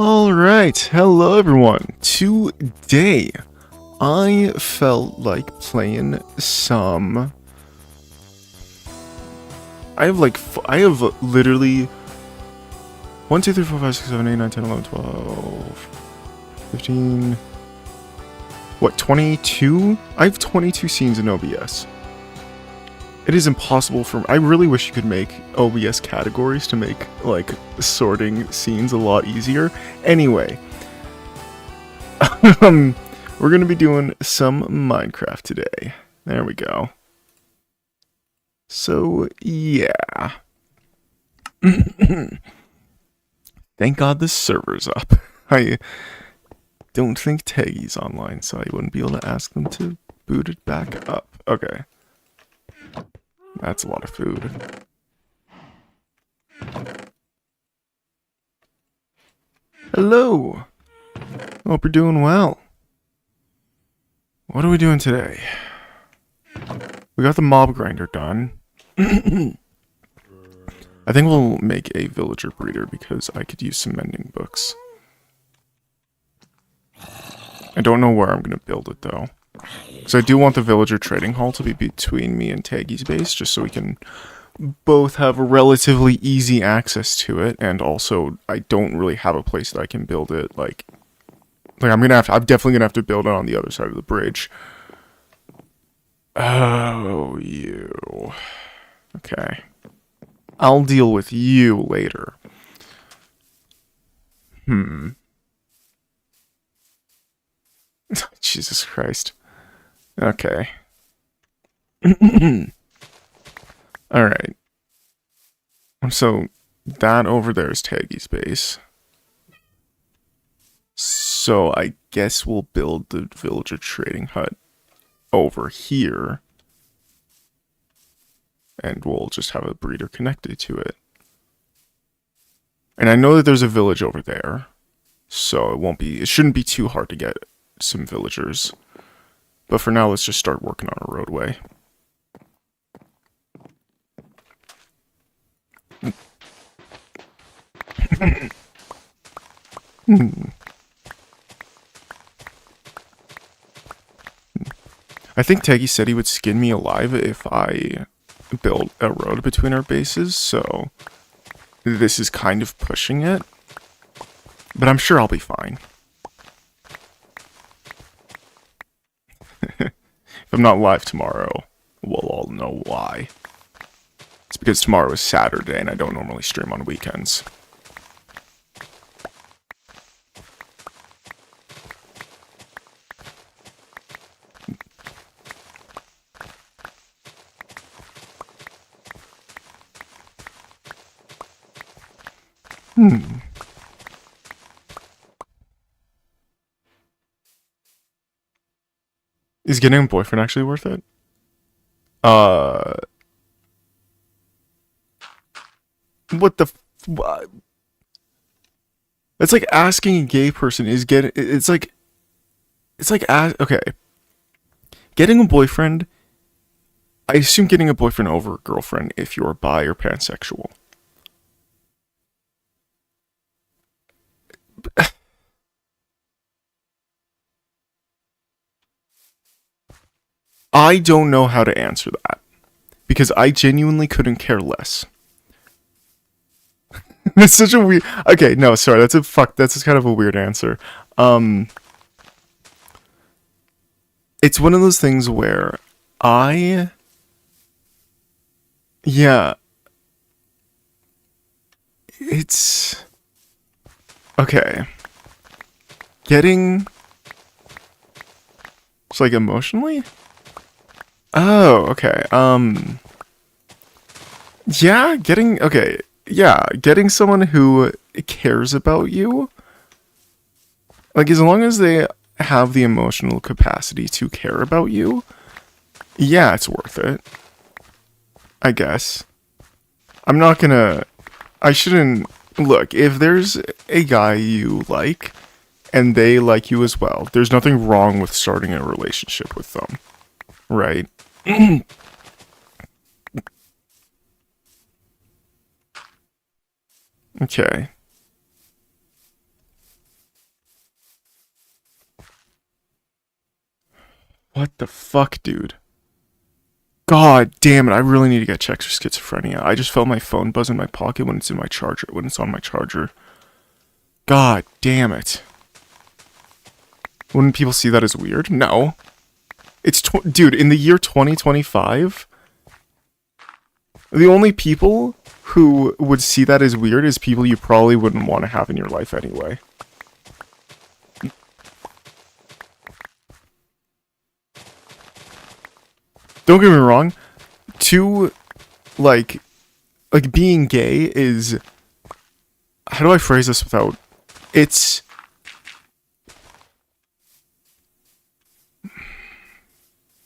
Alright, hello everyone. Today, I felt like playing some... I have literally 1, 2, 3, 4, 5, 6, 7, 8, 9, 10, 11, 12, 15... What, 22? I have 22 scenes in OBS. It is impossible for me. I really wish you could make OBS categories to make, like, sorting scenes a lot easier. Anyway. We're gonna be doing some Minecraft today. There we go. So, yeah. Thank God the server's up. I don't think Taggy's online, so I wouldn't be able to ask them to boot it back up. Okay. That's a lot of food. Hello! Hope you're doing well. What are we doing today? We got the mob grinder done. I think we'll make a villager breeder because I could use some mending books. I don't know where I'm going to build it though. So I do want the villager trading hall to be between me and Taggy's base, just so we can both have relatively easy access to it, and also I don't really have a place that I can build it, I'm definitely gonna have to build it on the other side of the bridge. Oh, you. Okay. I'll deal with you later. Jesus Christ. Okay. Alright. So, that over there is Taggy's base. So, I guess we'll build the villager trading hut over here. And we'll just have a breeder connected to it. And I know that there's a village over there. So, it shouldn't be too hard to get some villagers. But for now, let's just start working on a roadway. I think Taggy said he would skin me alive if I built a road between our bases, so this is kind of pushing it. But I'm sure I'll be fine. If I'm not live tomorrow, we'll all know why. It's because tomorrow is Saturday and I don't normally stream on weekends. Is getting a boyfriend actually worth it? What the what? It's like asking a gay person okay. Getting a boyfriend, I assume getting a boyfriend over a girlfriend if you're bi or pansexual. I don't know how to answer that. Because I genuinely couldn't care less. That's such a weird... Okay, no, sorry, that's kind of a weird answer. It's one of those things where yeah. It's... Okay. Getting... It's like emotionally? Oh, okay. Yeah, getting someone who cares about you. Like, as long as they have the emotional capacity to care about you, yeah, it's worth it. I guess. I shouldn't... Look, if there's a guy you like, and they like you as well, there's nothing wrong with starting a relationship with them. Right? Okay. What the fuck, dude? God damn it, I really need to get checked for schizophrenia. I just felt my phone buzz in my pocket when it's in my charger, when it's on my charger. God damn it. Wouldn't people see that as weird? No. It's, dude, in the year 2025, the only people who would see that as weird is people you probably wouldn't want to have in your life anyway. Don't get me wrong, like being gay is, how do I phrase this without, it's,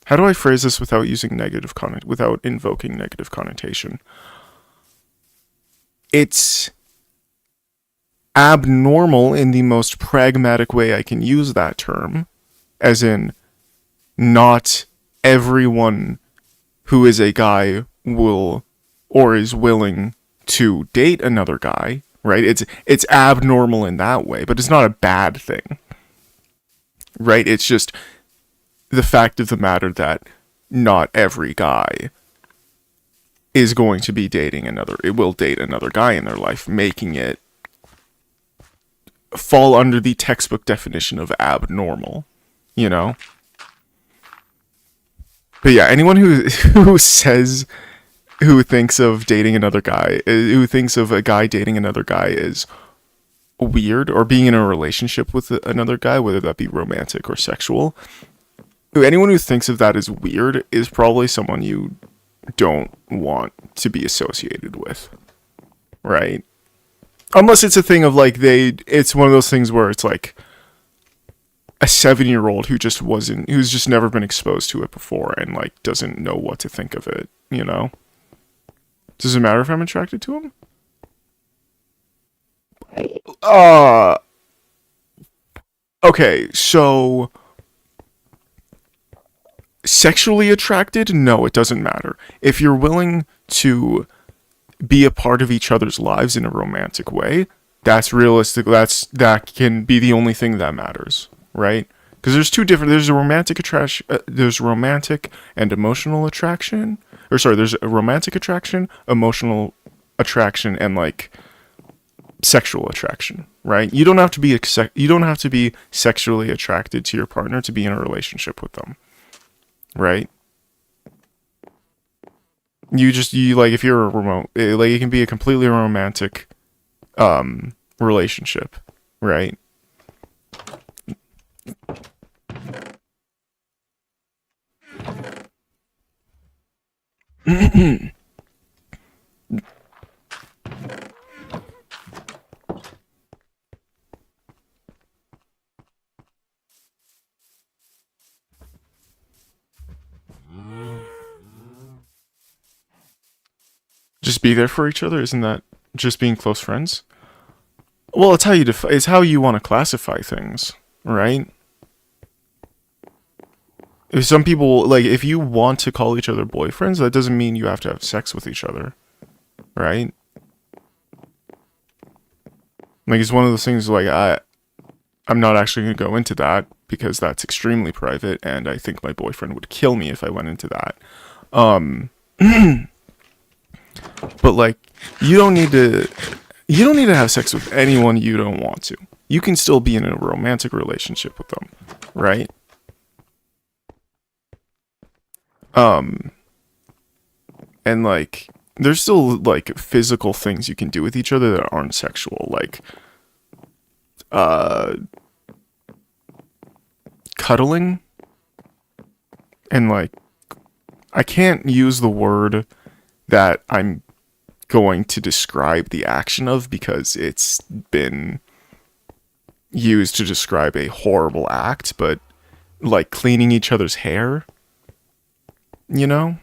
how do I phrase this without using without invoking negative connotation? It's abnormal in the most pragmatic way I can use that term, as in, not everyone who is a guy will or is willing to date another guy, right? It's abnormal in that way, but it's not a bad thing, right? It's just the fact of the matter that not every guy is going to be it will date another guy in their life, making it fall under the textbook definition of abnormal, you know? But yeah, anyone who thinks of dating another guy, who thinks of a guy dating another guy is weird, or being in a relationship with another guy, whether that be romantic or sexual, anyone who thinks of that as weird is probably someone you don't want to be associated with, right? Unless it's a thing of like it's one of those things where it's like a 7-year-old who's just never been exposed to it before and like doesn't know what to think of it, you know? Does it matter if I'm attracted to him? Okay, so sexually attracted? No, it doesn't matter. If you're willing to be a part of each other's lives in a romantic way, that's realistic. That can be the only thing that matters, right? Because there's a romantic attraction, there's romantic and emotional attraction, or sorry, there's a romantic attraction, emotional attraction, and like sexual attraction, right? You don't have to be sexually attracted to your partner to be in a relationship with them, right? You like, if you're a like, it can be a completely romantic relationship, right? Just be there for each other, isn't that just being close friends? Well, it's how you want to classify things, right? If some people, like, if you want to call each other boyfriends, that doesn't mean you have to have sex with each other, right? Like, it's one of those things, like, I'm not actually going to go into that because that's extremely private, and I think my boyfriend would kill me if I went into that. But like, you don't need to have sex with anyone you don't want to. You can still be in a romantic relationship with them, right? And like, there's still like physical things you can do with each other that aren't sexual, like cuddling, and like, I can't use the word that I'm going to describe the action of because it's been used to describe a horrible act, but like cleaning each other's hair, you know?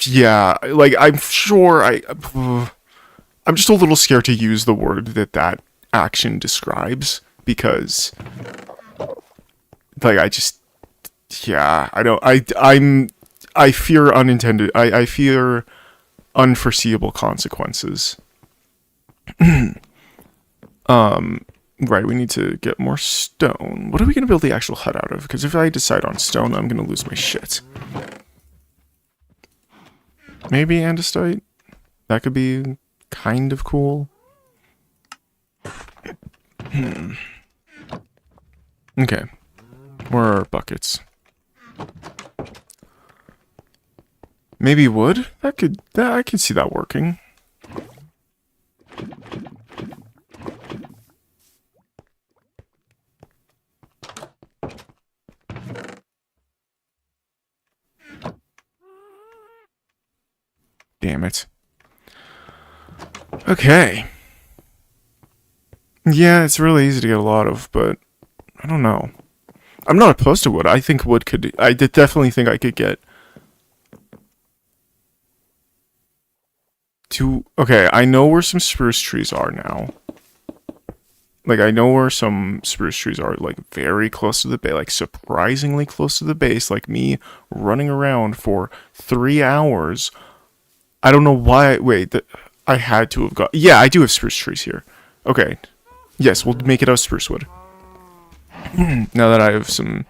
Yeah, like, I'm sure I'm just a little scared to use the word that action describes because, like, I fear I fear unforeseeable consequences. Right, we need to get more stone. What are we going to build the actual hut out of? Because if I decide on stone, I'm going to lose my shit. Maybe andesite? That could be kind of cool. Okay. Where are our buckets? Maybe wood? I could see that working. Damn it. Okay. Yeah, it's really easy to get a lot of, but I don't know. I'm not opposed to wood. I think wood could... I definitely think I could get... Okay, I know where some spruce trees are now. Like, I know where some spruce trees are, like, very close to the base. Like, surprisingly close to the base. Like, me running around for 3 hours. I don't know why... Wait, I had to have got... Yeah, I do have spruce trees here. Okay. Yes, we'll make it out of spruce wood. Now that I have some...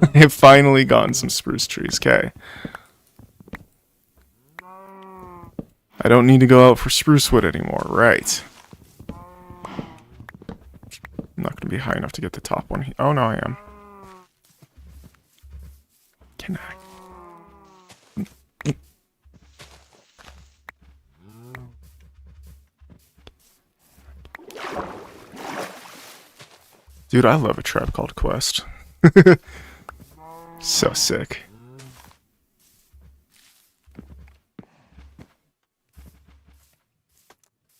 I have finally gotten some spruce trees. Okay. I don't need to go out for spruce wood anymore. Right. I'm not going to be high enough to get the top one. Oh, no, I am. Can I? Dude, I love a trap called Quest. So sick.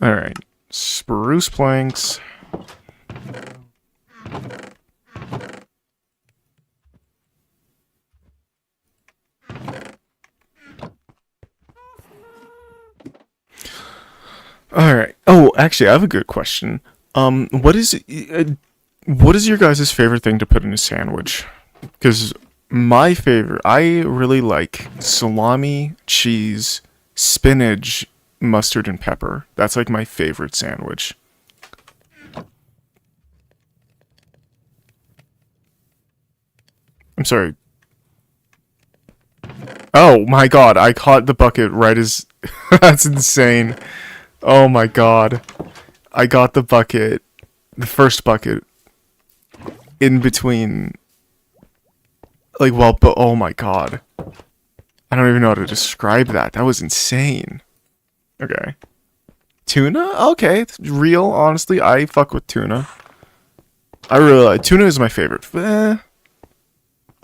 Alright. Spruce planks. Alright. Oh, actually, I have a good question. What is your guys' favorite thing to put in a sandwich? Because my favorite, I really like salami, cheese, spinach, mustard, and pepper. That's like my favorite sandwich. I'm sorry. Oh my god, I caught the bucket right as... That's insane. Oh my god. I got the bucket, the first bucket, in between... Like, well, but oh my god. I don't even know how to describe that. That was insane. Okay. Tuna? Okay, it's real, honestly. I fuck with tuna. I really like... Tuna is my favorite.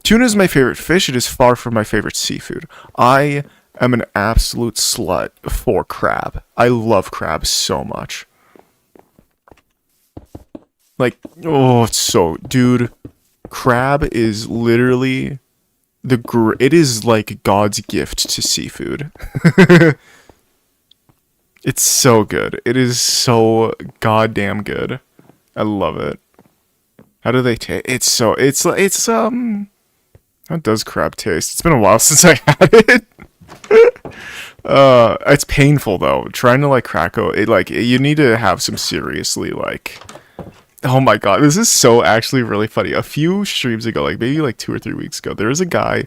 Tuna is my favorite fish. It is far from my favorite seafood. I am an absolute slut for crab. I love crab so much. Like, oh, it's so... Dude, crab is literally... It is like God's gift to seafood. It's so good. It is so goddamn good. I love it. How do they taste? How does crab taste? It's been a while since I had it. It's painful though. Trying to like crack you need to have some seriously like... Oh my god, this is so actually really funny. A few streams ago, like maybe like 2 or 3 weeks ago, there was a guy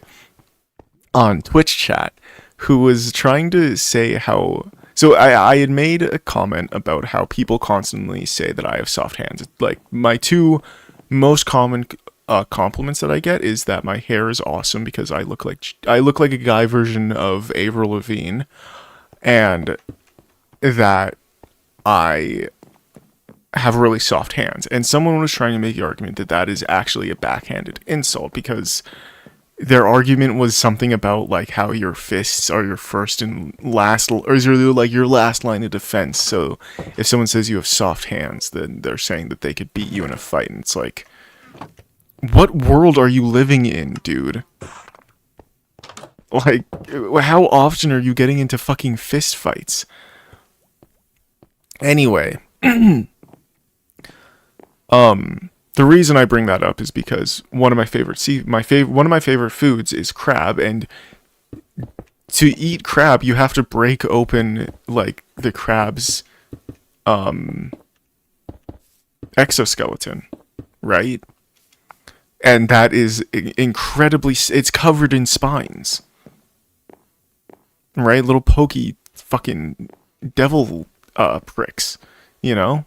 on Twitch chat who was trying to say how... So I had made a comment about how people constantly say that I have soft hands. Like, my 2 most common compliments that I get is that my hair is awesome because I look like a guy version of Avril Lavigne, and that I have really soft hands. And someone was trying to make the argument that that is actually a backhanded insult, because their argument was something about like how your fists are your first and last, or is like your last line of defense. So if someone says you have soft hands, then they're saying that they could beat you in a fight. And it's like, what world are you living in, dude? Like, how often are you getting into fucking fist fights? Anyway, the reason I bring that up is because one of my favorite foods is crab, and to eat crab you have to break open like the crab's exoskeleton, right? And that is incredibly, it's covered in spines, right? Little pokey fucking devil pricks, you know?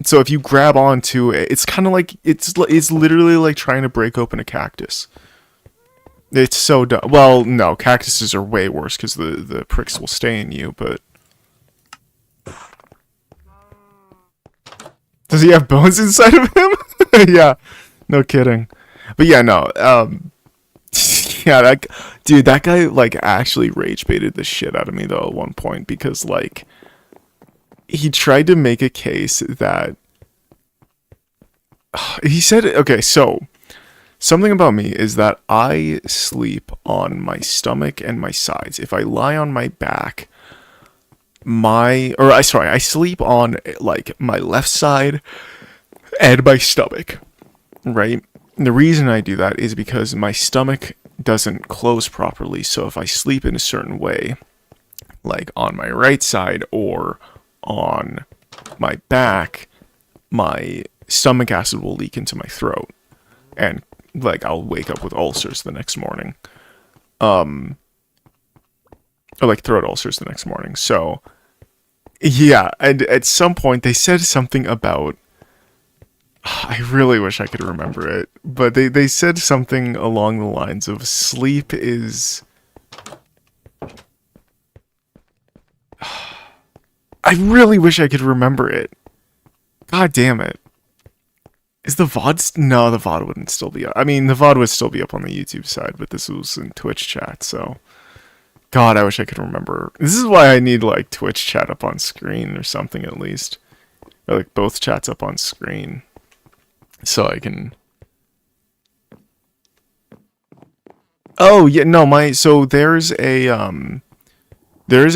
So if you grab onto it, it's kind of like, it's literally like trying to break open a cactus. It's so dumb. Well, no, cactuses are way worse because the pricks will stay in you, but... Does he have bones inside of him? Yeah, no kidding. But yeah, no, yeah, dude, that guy, like, actually rage baited the shit out of me, though, at one point, because, like, he tried to make a case that... He said, okay, so... Something about me is that I sleep on my stomach and my sides. If I lie on my back, I sleep on, like, my left side and my stomach, right? And the reason I do that is because my stomach doesn't close properly, so if I sleep in a certain way, like on my right side or on my back, my stomach acid will leak into my throat, and like I'll wake up with ulcers the next morning, or like throat ulcers the next morning. So yeah, and at some point they said something about, I really wish I could remember it, but they said something along the lines of sleep is... I really wish I could remember it. God damn it. Is the VoD... No, the VoD wouldn't still be up. I mean, the VoD would still be up on the YouTube side, but this was in Twitch chat, so... God, I wish I could remember. This is why I need, like, Twitch chat up on screen or something, at least. Or, like, both chats up on screen. So I can... Oh, yeah, no, so there's a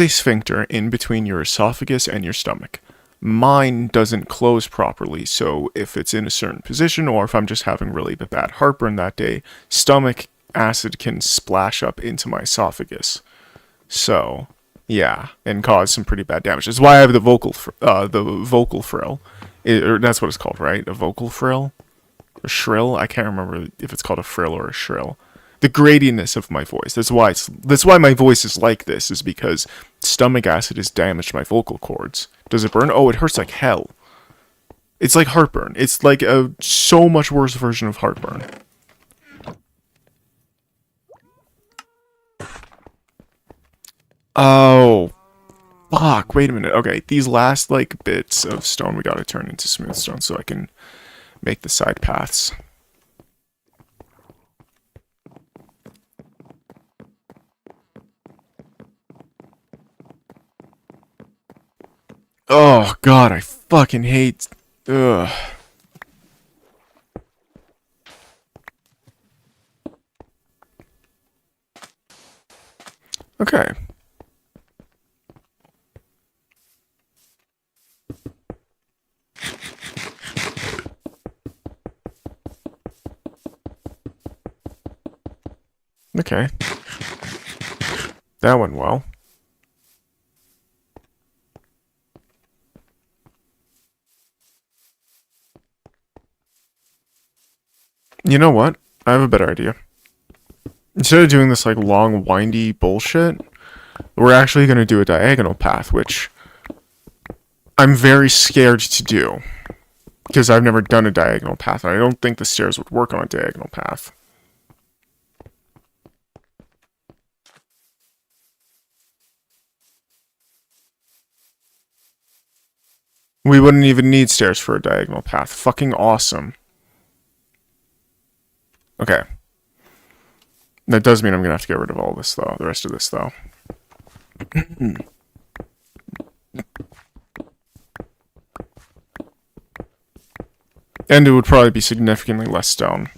sphincter in between your esophagus and your stomach. Mine doesn't close properly, so if it's in a certain position, or if I'm just having really bad heartburn that day, stomach acid can splash up into my esophagus. So, yeah, and cause some pretty bad damage. That's why I have the vocal frill. Or that's what it's called, right? A vocal frill? Or shrill? I can't remember if it's called a frill or a shrill. The gradiness of my voice. That's why my voice is like this, is because stomach acid has damaged my vocal cords. Does it burn? Oh, it hurts like hell. It's like heartburn. It's like a so much worse version of heartburn. Oh, fuck. Wait a minute. Okay, these last, like, bits of stone we gotta turn into smooth stone so I can make the side paths. Oh, God, I fucking hate... Ugh. Okay. Okay. That went well. You know what? I have a better idea. Instead of doing this, like, long, windy bullshit, we're actually going to do a diagonal path, which I'm very scared to do. Because I've never done a diagonal path, and I don't think the stairs would work on a diagonal path. We wouldn't even need stairs for a diagonal path. Fucking awesome. Okay. That does mean I'm gonna have to get rid of all this, though. The rest of this, though. And it would probably be significantly less stone.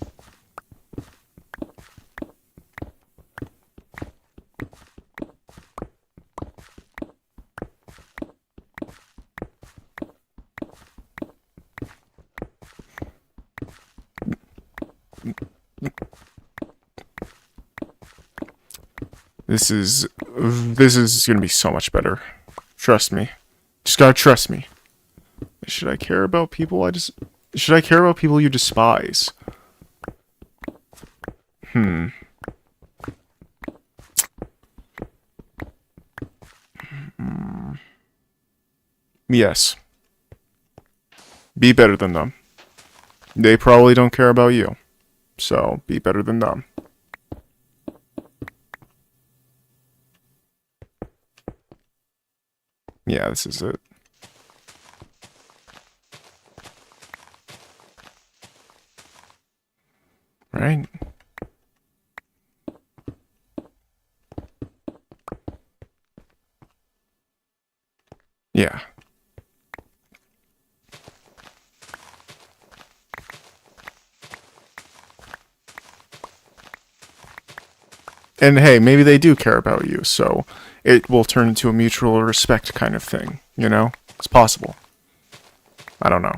This is gonna be so much better. Trust me. Just gotta trust me. Should I care about people should I care about people you despise? Yes. Be better than them. They probably don't care about you. So, be better than them. Yeah, this is it. Right? Yeah. And hey, maybe they do care about you, so it will turn into a mutual respect kind of thing, you know? It's possible. I don't know.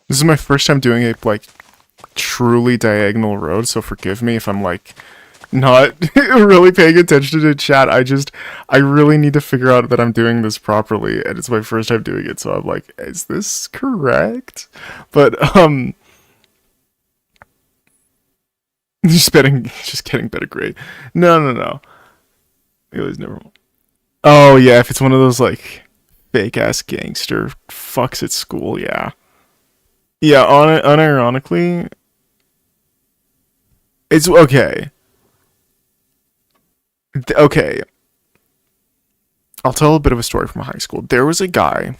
This is my first time doing a, like, truly diagonal road, so forgive me if I'm, like, not really paying attention to chat. I really need to figure out that I'm doing this properly, and it's my first time doing it, so I'm like, is this correct? But, just getting better grade. No. It was never. Oh, yeah, if it's one of those, like, fake-ass gangster fucks at school, yeah. Yeah, unironically, it's okay. Okay, I'll tell a bit of a story from high school. There was a guy,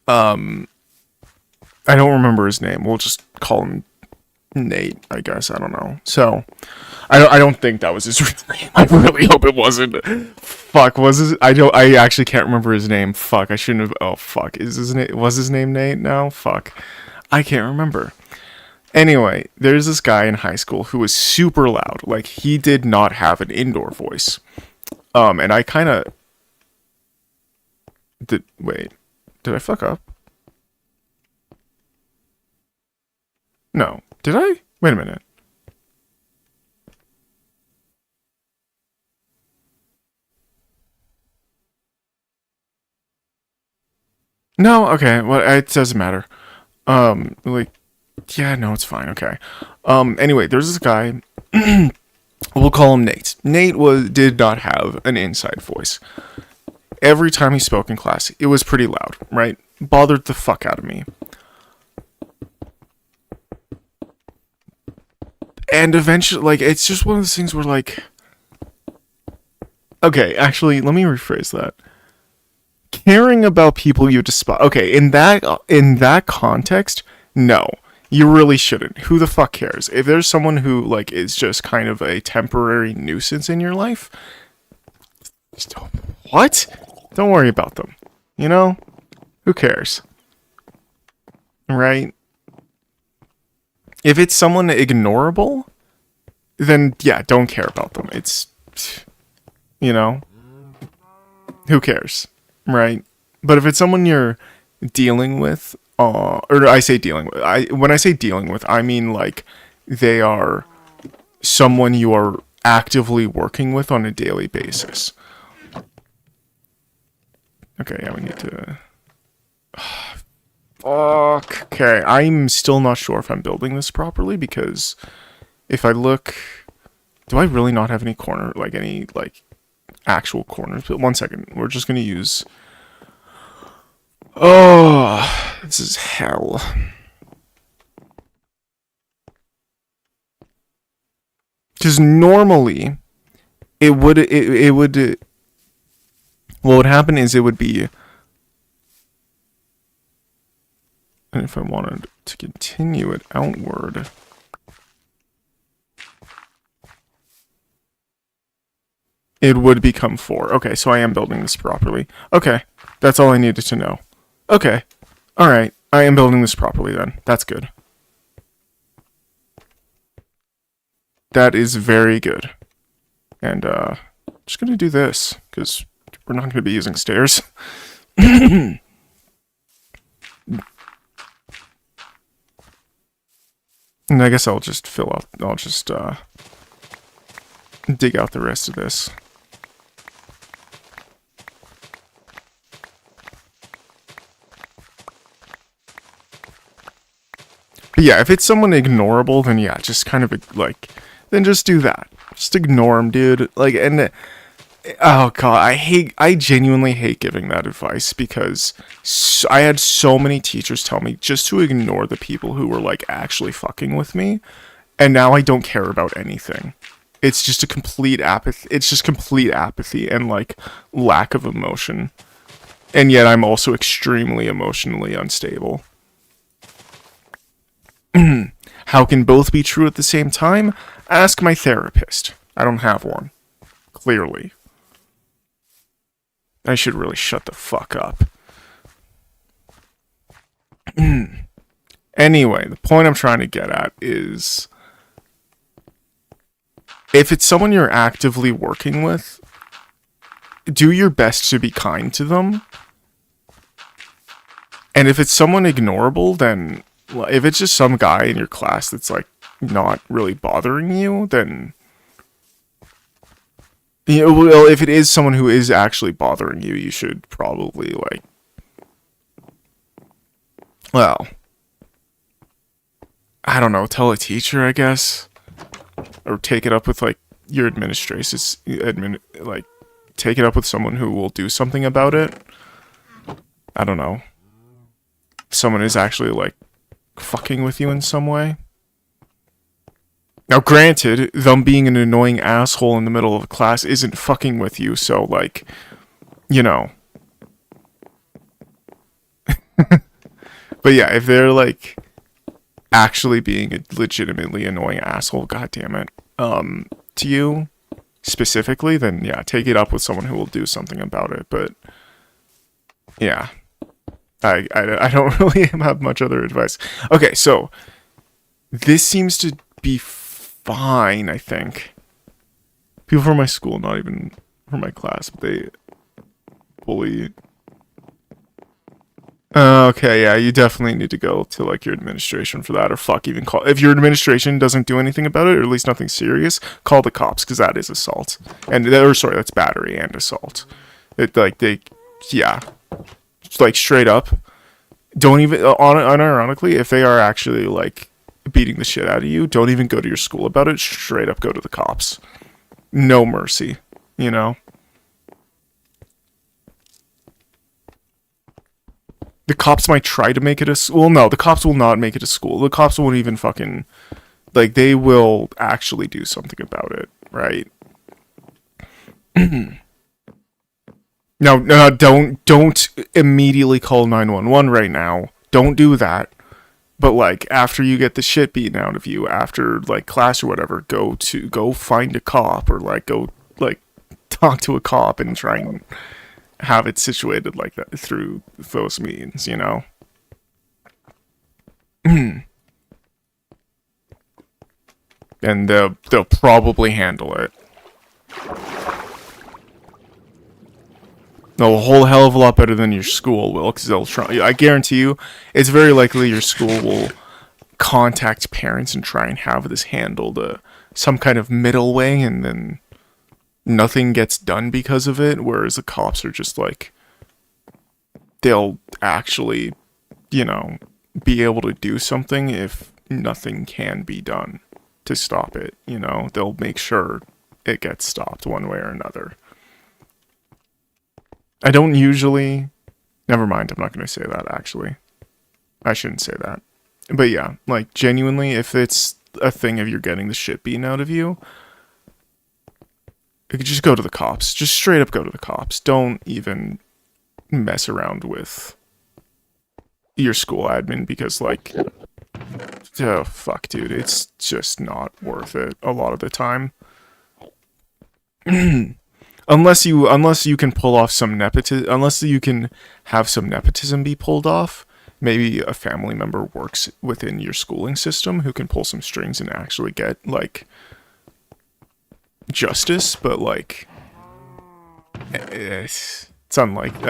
I don't remember his name. We'll just call him Nate, I guess. I don't know. So, I don't think that was his real name. I really hope it wasn't. Fuck, I actually can't remember his name. Fuck, I shouldn't have. Oh, fuck. Was his name Nate? No? Fuck. I can't remember. Anyway, there's this guy in high school who was super loud. Like, he did not have an indoor voice. And I kind of... Wait. Did I fuck up? No. Did I? Wait a minute. No, okay. Well, it doesn't matter. Like, yeah, no, it's fine. Okay. Anyway, there's this guy. We'll call him Nate. Did not have an inside voice. Every time he spoke in class, it was pretty loud, right? Bothered the fuck out of me. And eventually, like, it's just one of those things where, like, okay, actually, let me rephrase that. Caring about people you despise. Okay, in that context, no, you really shouldn't. Who the fuck cares? If there's someone who, like, is just kind of a temporary nuisance in your life, what? Don't worry about them. You know? Who cares? Right? If it's someone ignorable, then yeah, don't care about them. It's, you know, who cares, right? But if it's someone you're dealing with, or I say dealing with, when I say dealing with, I mean like they are someone you are actively working with on a daily basis. Okay, yeah, we need to... Okay, I'm still not sure if I'm building this properly, because if I look... Do I really not have any actual corners? But 1 second, we're just gonna use... Oh, this is hell. Because normally, it would what would happen is it would be, and if I wanted to continue it outward, it would become 4. Okay, so I am building this properly. Okay, that's all I needed to know. Okay, alright, I am building this properly then. That's good. That is very good. And, just gonna do this, because we're not gonna be using stairs. And I guess I'll just dig out the rest of this. But yeah, if it's someone ignorable, then yeah, just kind of, like, then just do that. Just ignore them, dude. Like, and, oh god, I genuinely hate giving that advice, because I had so many teachers tell me just to ignore the people who were, like, actually fucking with me, and now I don't care about anything. It's just a complete apathy. It's just complete apathy and, like, lack of emotion. And yet I'm also extremely emotionally unstable. How can both be true at the same time? Ask my therapist. I don't have one. Clearly. I should really shut the fuck up. Anyway, the point I'm trying to get at is, if it's someone you're actively working with, do your best to be kind to them. And if it's someone ignorable, then, if it's just some guy in your class that's, like, not really bothering you, then, you know, well, if it is someone who is actually bothering you, you should probably, like, well, I don't know, tell a teacher, I guess, or take it up with, like, your administrators, like, take it up with someone who will do something about it. I don't know. Someone is actually, like, fucking with you in some way. Now, granted, them being an annoying asshole in the middle of a class isn't fucking with you, so, like, you know. But yeah, if they're, like, actually being a legitimately annoying asshole, goddammit, to you, specifically, then yeah, take it up with someone who will do something about it, but, yeah. I don't really have much other advice. Okay, so, this seems to be fine, I think. People from my school, not even from my class, but they bully. Okay, yeah, you definitely need to go to, like, your administration for that, or fuck, even call. If your administration doesn't do anything about it, or at least nothing serious, call the cops, because that is assault. And, or sorry, that's battery and assault. It, like, yeah. Just, like, straight up. Don't even, unironically, if they are actually, like, beating the shit out of you, don't even go to your school about it, straight up go to the cops. No mercy, you know? The cops might try to make it a school. Well, no, the cops will not make it a school. The cops won't even fucking, like, they will actually do something about it, right? No, don't immediately call 911 right now. Don't do that. But, like, after you get the shit beaten out of you, after, like, class or whatever, go find a cop, or, like, go, like, talk to a cop and try and have it situated like that through those means, you know? And they'll probably handle it. A whole hell of a lot better than your school will, because they'll try. I guarantee you, it's very likely your school will contact parents and try and have this handled some kind of middle way, and then nothing gets done because of it, whereas the cops are just like, they'll actually, you know, be able to do something if nothing can be done to stop it, you know? They'll make sure it gets stopped one way or another. I don't usually... Never mind, I'm not going to say that, actually. I shouldn't say that. But yeah, like, genuinely, if it's a thing of you're getting the shit beaten out of you, just go to the cops. Just straight up go to the cops. Don't even mess around with your school admin because, like, oh, fuck, dude. It's just not worth it a lot of the time. Unless you can pull off some nepotism, unless you can have some nepotism be pulled off, maybe a family member works within your schooling system who can pull some strings and actually get, like, justice, but, like, it's unlikely.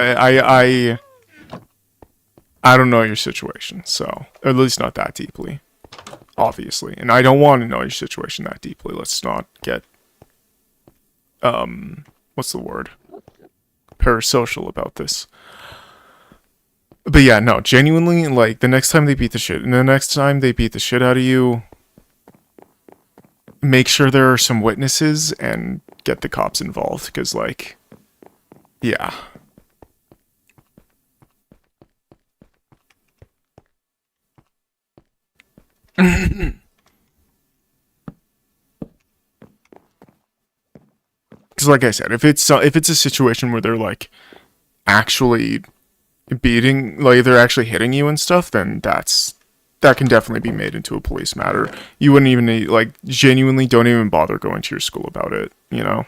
I don't know your situation, so, or at least not that deeply, obviously, and I don't want to know your situation that deeply. Let's not get, what's the word? Parasocial about this. But yeah, no, genuinely, like, the next time they beat the shit out of you, make sure there are some witnesses and get the cops involved, because, like, yeah. Because, like I said, if it's a situation where they're, like, actually beating, like, they're actually hitting you and stuff, then that can definitely be made into a police matter. You wouldn't even need, like, genuinely don't even bother going to your school about it, you know?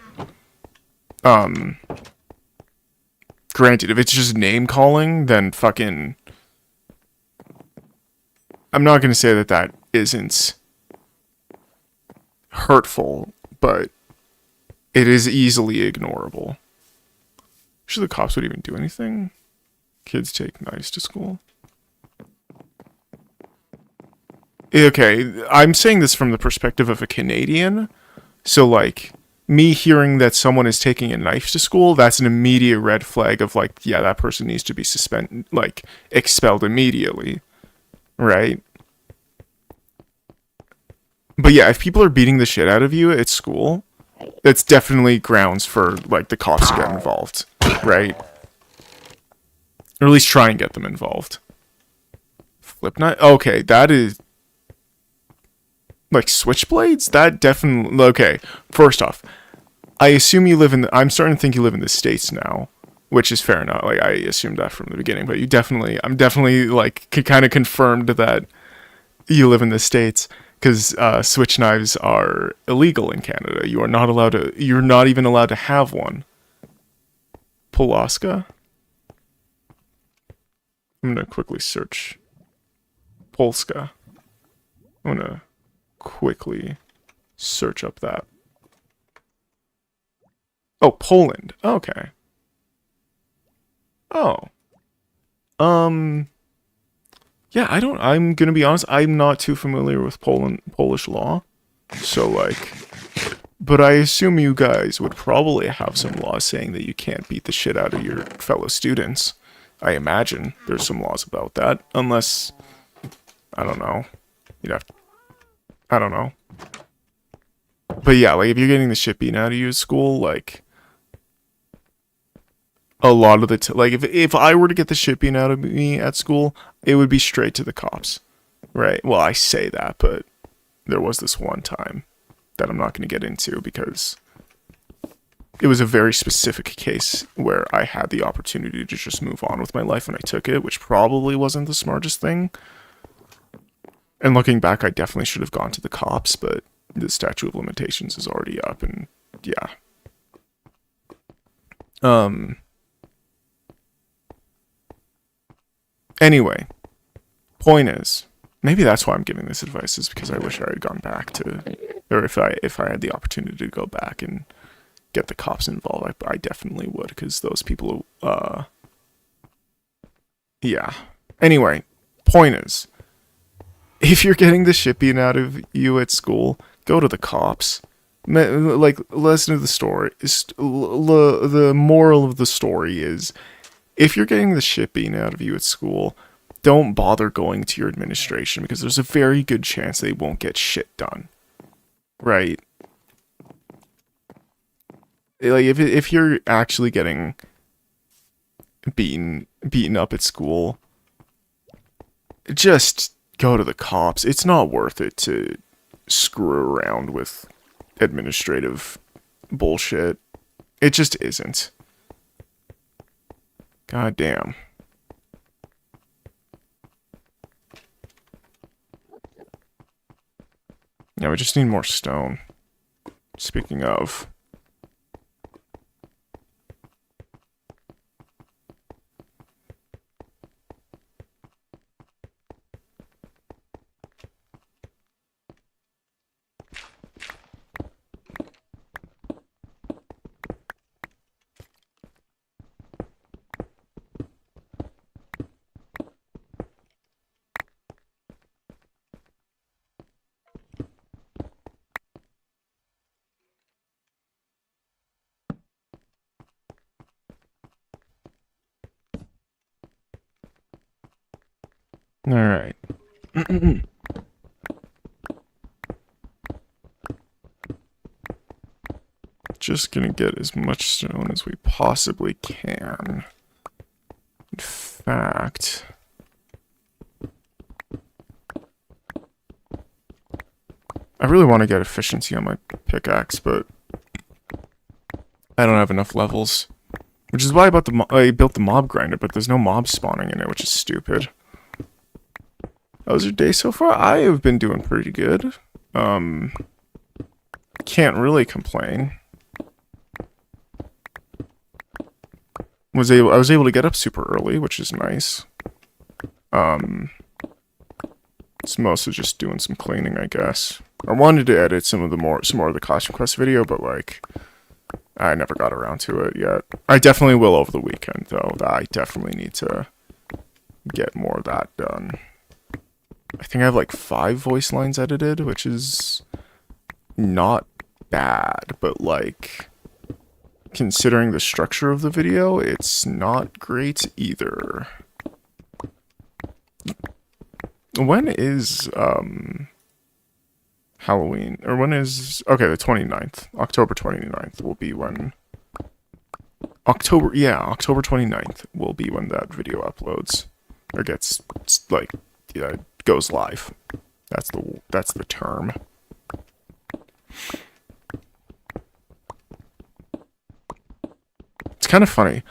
Granted, if it's just name calling, then fucking, I'm not gonna say that isn't hurtful, but it is easily ignorable. Sure, the cops would even do anything. Kids take knives to school. Okay, I'm saying this from the perspective of a Canadian. So, like, me hearing that someone is taking a knife to school, that's an immediate red flag of, like, yeah, that person needs to be expelled immediately. Right? But yeah, if people are beating the shit out of you at school, that's definitely grounds for, like, the cops to get involved. Right? Or at least try and get them involved. Flip knife? Okay, that is, like, switchblades? That definitely, okay, first off, I assume you live in, I'm starting to think you live in the States now, which is fair enough, like, I assumed that from the beginning, but I'm definitely, like, kind of confirmed that you live in the States, because switch knives are illegal in Canada. You're not even allowed to have one. Pulaska? I'm gonna quickly search Polska. I'm gonna quickly search up that. Oh, Poland. Okay. Oh. Yeah, I'm gonna be honest, I'm not too familiar with Polish law. So, like, but I assume you guys would probably have some laws saying that you can't beat the shit out of your fellow students. I imagine there's some laws about that, unless, I don't know, I don't know. But yeah, like, if you're getting the shit beaten out of you at school, like, a lot of the like, if I were to get the shit beaten out of me at school, it would be straight to the cops, right? Well, I say that, but there was this one time that I'm not going to get into because it was a very specific case where I had the opportunity to just move on with my life and I took it, which probably wasn't the smartest thing. And looking back, I definitely should have gone to the cops, but the statute of limitations is already up, and yeah. Anyway, point is, maybe that's why I'm giving this advice, is because I wish I had gone back to, or if I had the opportunity to go back and get the cops involved, I definitely would, because those people, yeah. Anyway, point is, if you're getting the shit beaten out of you at school, go to the cops. Like, listen to the story. The moral of the story is, if you're getting the shit beaten out of you at school, don't bother going to your administration, because there's a very good chance they won't get shit done. Right? Like, if you're actually getting beaten up at school, just go to the cops. It's not worth it to screw around with administrative bullshit. It just isn't. God damn. Yeah, we just need more stone. Speaking of. All right. Just gonna get as much stone as we possibly can. In fact, I really want to get efficiency on my pickaxe, but I don't have enough levels. Which is why I built the mob grinder, but there's no mobs spawning in it, which is stupid. How's your day so far? I have been doing pretty good. Can't really complain. I was able to get up super early, which is nice. It's mostly just doing some cleaning, I guess. I wanted to edit some more of the costume quest video, but like I never got around to it yet. I definitely will over the weekend, though. I definitely need to get more of that done. I think I have like 5 voice lines edited, which is not bad, but like considering the structure of the video, it's not great either. When is Halloween? Or when is... Okay, the 29th. October 29th will be when... October 29th will be when that video uploads. Or gets, like, yeah, goes live. That's the term. It's kind of funny.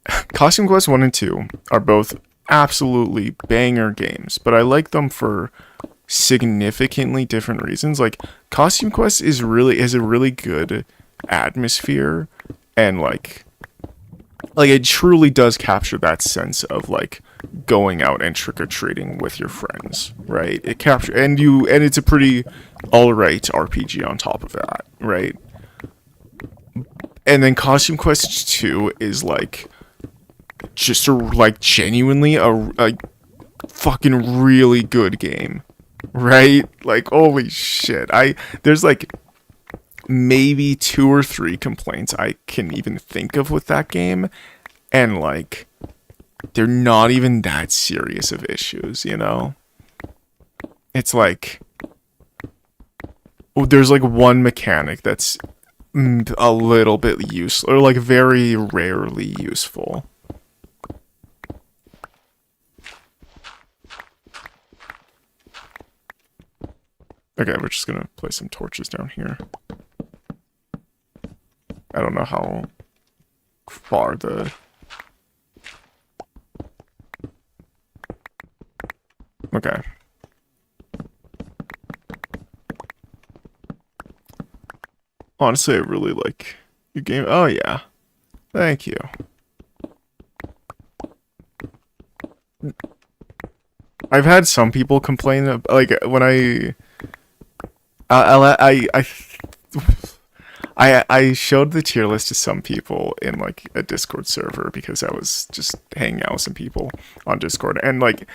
Costume Quest 1 and 2 are both absolutely banger games, but I like them for significantly different reasons. Like, Costume Quest is a really good atmosphere, and like it truly does capture that sense of like going out and trick-or-treating with your friends, right? It captures and it's a pretty alright RPG on top of that, right? And then Costume Quest 2 is like just genuinely a fucking really good game, right? Like, holy shit. There's like maybe 2 or 3 complaints I can even think of with that game, and like they're not even that serious of issues, you know? It's like, there's like one mechanic that's a little bit useful, or like very rarely useful. Okay, we're just gonna place some torches down here. I don't know how far the... Okay. Honestly, I really like your game. Oh, yeah. Thank you. I've had some people complain, like, when I showed the tier list to some people in like a Discord server because I was just hanging out with some people on Discord, and like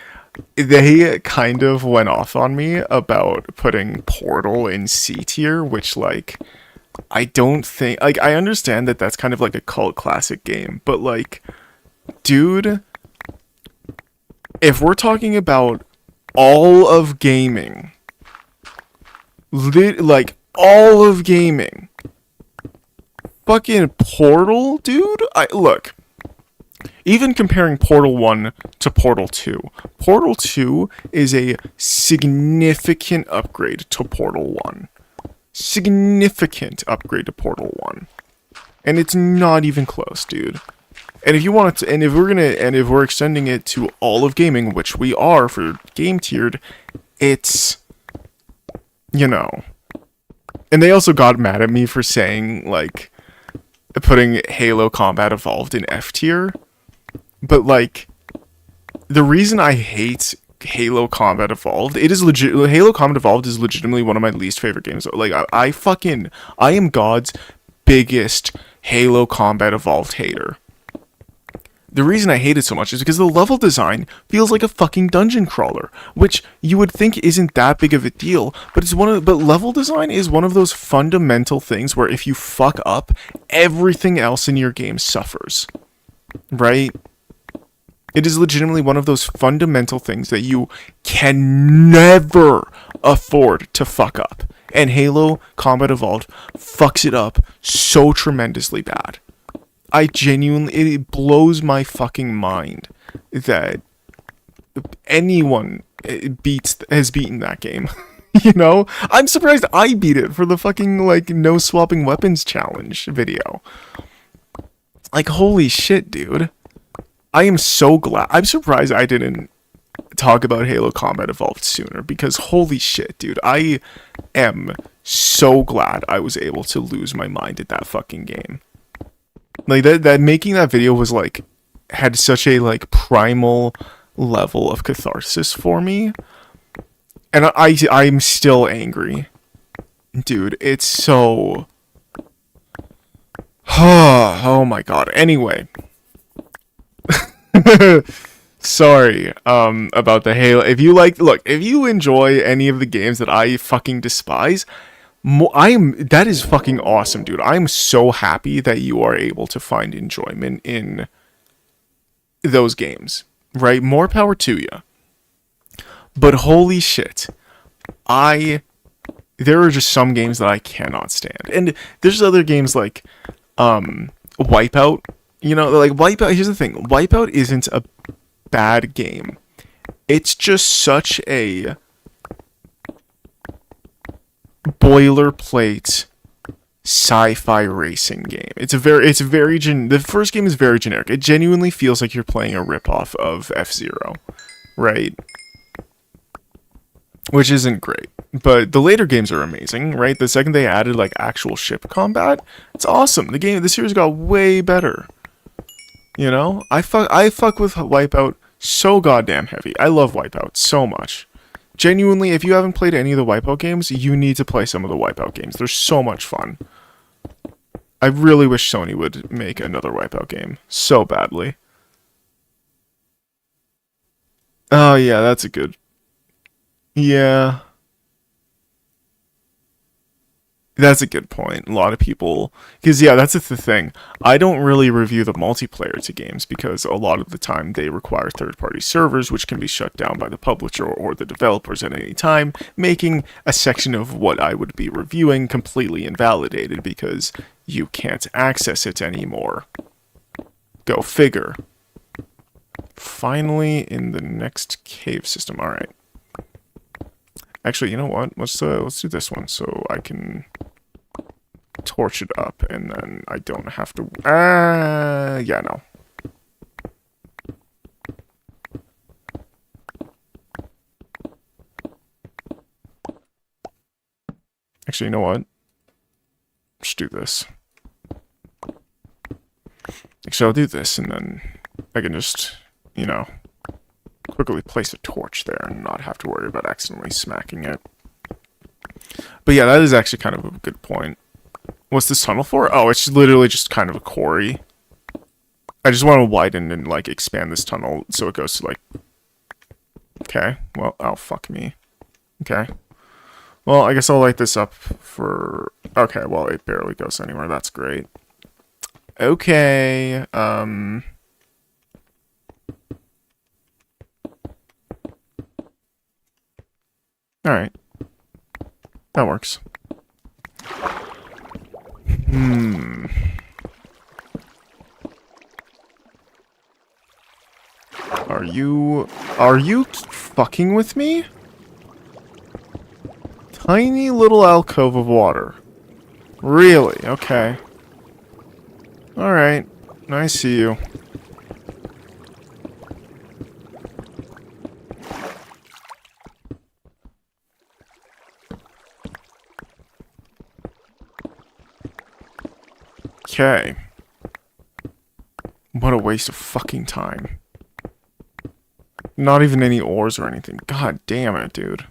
they kind of went off on me about putting Portal in C tier, which like I don't think, like, I understand that that's kind of like a cult classic game, but like, dude, if we're talking about all of gaming, like all of gaming, fucking Portal, dude. Look, even comparing Portal 1 to Portal 2, Portal 2 is a significant upgrade to Portal 1. Significant upgrade to Portal 1. And it's not even close, dude. And if you want to, and if we're extending it to all of gaming, which we are for game tiered, it's, you know. And they also got mad at me for saying, like, putting Halo Combat Evolved in F tier. But, like, the reason I hate Halo Combat Evolved, Halo Combat Evolved is legitimately one of my least favorite games. Like, I am God's biggest Halo Combat Evolved hater. The reason I hate it so much is because the level design feels like a fucking dungeon crawler, which you would think isn't that big of a deal, but but level design is one of those fundamental things where if you fuck up, everything else in your game suffers. Right? It is legitimately one of those fundamental things that you can never afford to fuck up. And Halo Combat Evolved fucks it up so tremendously bad. It blows my fucking mind that anyone has beaten that game. You know? I'm surprised I beat it for the fucking, like, no swapping weapons challenge video. Like, holy shit, dude. I am so glad. I'm surprised I didn't talk about Halo Combat Evolved sooner, because holy shit, dude. I am so glad I was able to lose my mind at that fucking game. Like, that making that video was, like, had such a, like, primal level of catharsis for me. And I'm still angry. Dude, it's so... Oh my god. Anyway. Sorry, about the Halo. If you enjoy any of the games that I fucking despise... that is fucking awesome, dude. I'm so happy that you are able to find enjoyment in those games, right? More power to you. But holy shit, there are just some games that I cannot stand. And there's other games like, Wipeout. You know, like, Wipeout, here's the thing. Wipeout isn't a bad game. It's just such a boilerplate sci-fi racing game. The first game is very generic. It genuinely feels like you're playing a ripoff of F-Zero, right? Which isn't great. But the later games are amazing, right? The second they added, like, actual ship combat, it's awesome. The series got way better. You know? I fuck with Wipeout so goddamn heavy. I love Wipeout so much. Genuinely, if you haven't played any of the Wipeout games, you need to play some of the Wipeout games. They're so much fun. I really wish Sony would make another Wipeout game. So badly. Oh, yeah, that's a good... Yeah. That's a good point. A lot of people... Because, yeah, that's the thing. I don't really review the multiplayer to games because a lot of the time they require third-party servers, which can be shut down by the publisher or the developers at any time, making a section of what I would be reviewing completely invalidated because you can't access it anymore. Go figure. Finally, in the next cave system. Alright. Actually, you know what? Let's do this one so I can torch it up and then I don't have to... yeah, no. Actually, you know what? Let's do this. Actually, I'll do this and then I can just, you know, quickly place a torch there and not have to worry about accidentally smacking it. But yeah, that is actually kind of a good point. What's this tunnel for? Oh, it's literally just kind of a quarry. I just want to widen and, like, expand this tunnel so it goes to, like... Okay, well, oh, fuck me. Okay. Well, I guess I'll light this up for... Okay, well, it barely goes anywhere. That's great. Okay, Alright. That works. Are you fucking with me? Tiny little alcove of water. Really? Okay. Alright. I see you. Okay. What a waste of fucking time. Not even any ores or anything. God damn it, dude.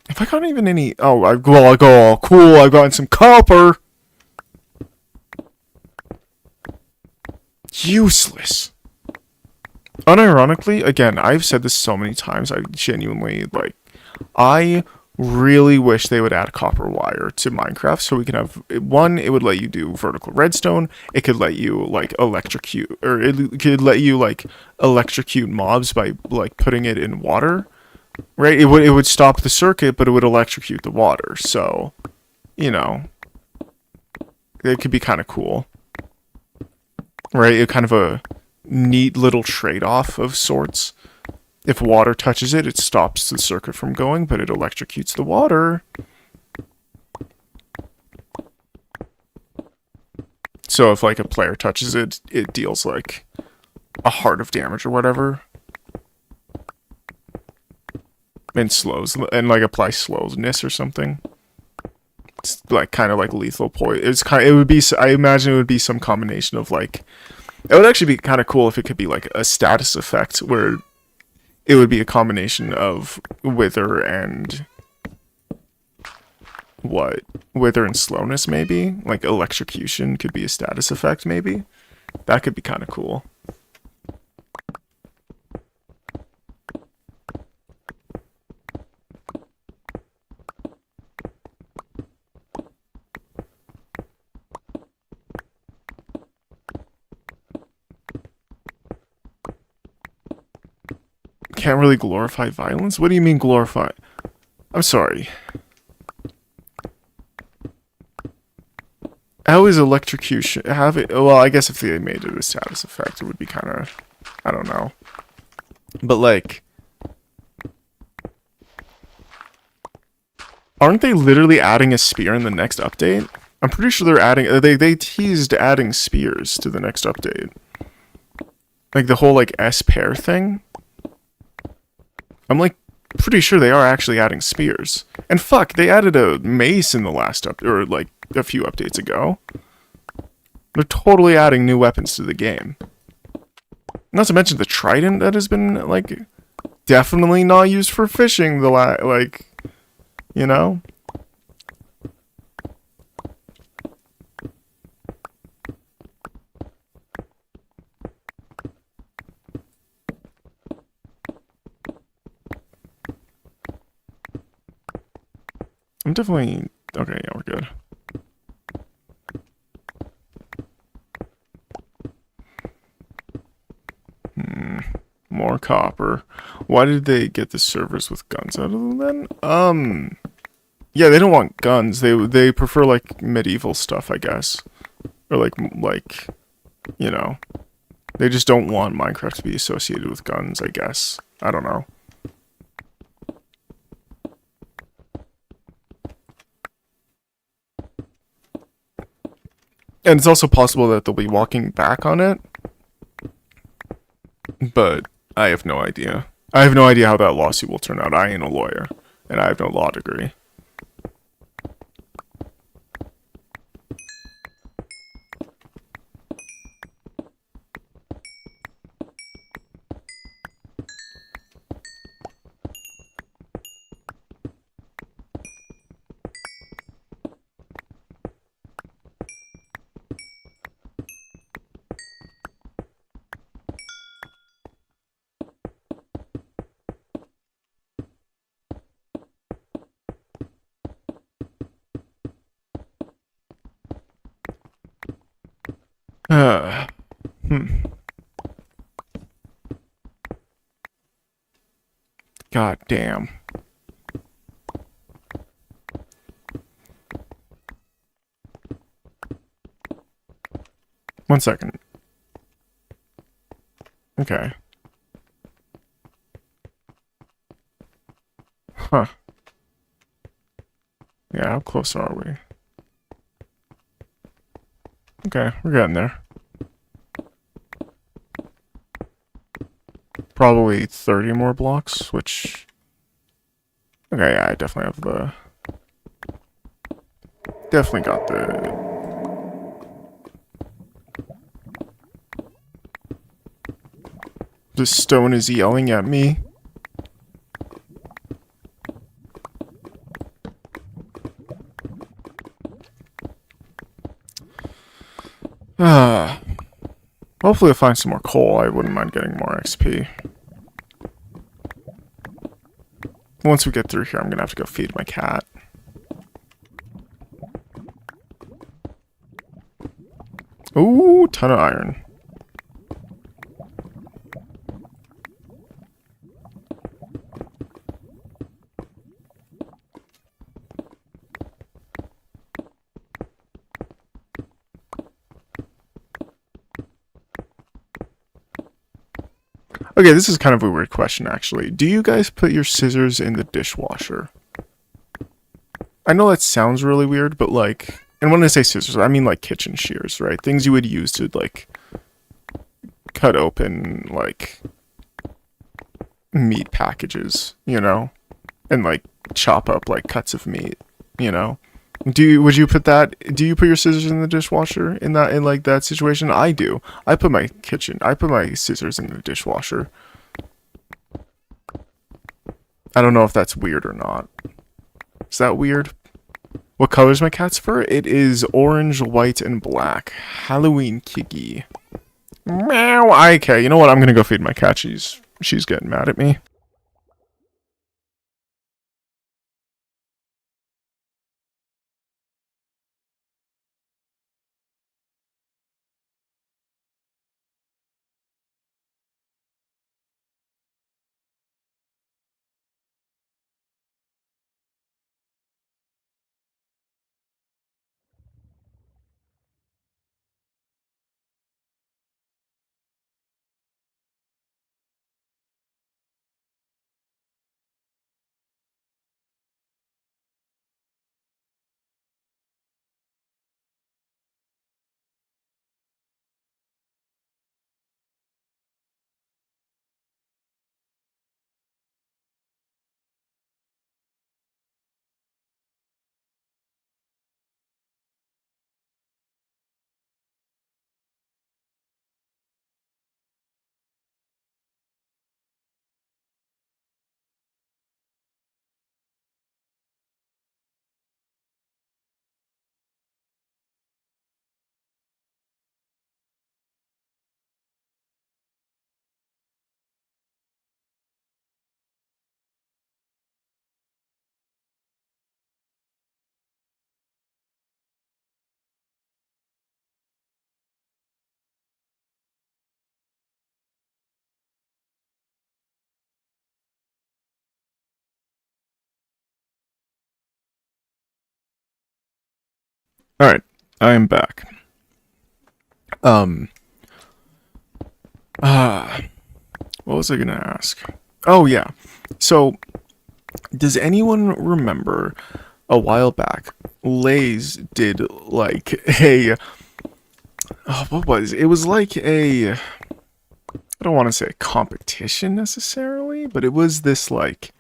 If I got even any... Oh, I go, oh, cool, I've gotten some copper! Useless. Unironically, again, I've said this so many times, I genuinely, like... I really wish they would add copper wire to Minecraft so we can have... One, it would let you do vertical redstone. It could let you, like, electrocute... Or it could let you, like, electrocute mobs by, like, putting it in water. Right? It would stop the circuit, but it would electrocute the water. So, you know, it could be kind of cool. Right? It kind of a neat little trade-off of sorts. If water touches it, it stops the circuit from going, but it electrocutes the water. So if, like, a player touches it, it deals, like, a heart of damage or whatever. And slows, and like applies slowness or something. It's like kind of like lethal poison. It would be. I imagine it would be some combination of like. It would actually be kind of cool if it could be like a status effect where it would be a combination of wither and what? Wither and slowness maybe. Like electrocution could be a status effect maybe. That could be kind of cool. Can't really glorify violence? What do you mean glorify? I'm sorry. How is electrocution have it? Well, I guess if they made it a status effect, it would be kind of, I don't know. But like, aren't they literally adding a spear in the next update? I'm pretty sure they're adding. They teased adding spears to the next update. Like the whole like S pair thing. I'm like pretty sure they are actually adding spears. And fuck, they added a mace in the last update, or like a few updates ago. They're totally adding new weapons to the game. Not to mention the trident that has been like definitely not used for fishing the like, you know? I'm definitely... Okay, yeah, we're good. More copper. Why did they get the servers with guns out of them then? Yeah, they don't want guns. They prefer, like, medieval stuff, I guess. Or, like, you know. They just don't want Minecraft to be associated with guns, I guess. I don't know. And it's also possible that they'll be walking back on it. But I have no idea. I have no idea how that lawsuit will turn out. I ain't a lawyer. And I have no law degree. God damn. One second. Okay. Huh. Yeah, how close are we? Okay, we're getting there. Probably 30 more blocks, which... Okay, yeah, I definitely have the... Definitely got the... The stone is yelling at me. Hopefully I'll find some more coal. I wouldn't mind getting more XP. Once we get through here, I'm gonna have to go feed my cat. Ooh, ton of iron. Okay, this is kind of a weird question, actually. Do you guys put your scissors in the dishwasher? I know that sounds really weird, but like... And when I say scissors, I mean like kitchen shears, right? Things you would use to, like, cut open, like, meat packages, you know? And, like, chop up, like, cuts of meat, you know? Would you put that... Do you put your scissors in the dishwasher in like, that situation? I do. I put my scissors in the dishwasher. I don't know if that's weird or not. Is that weird? What color is my cat's fur? It is orange, white, and black. Halloween Kiki. Meow. Okay, you know what? I'm gonna go feed my cat. She's getting mad at me. Alright, I am back. What was I gonna ask? Oh, yeah. So, does anyone remember a while back, Lay's did like a... Oh, what was it? It was like a... I don't want to say a competition necessarily, but it was this like...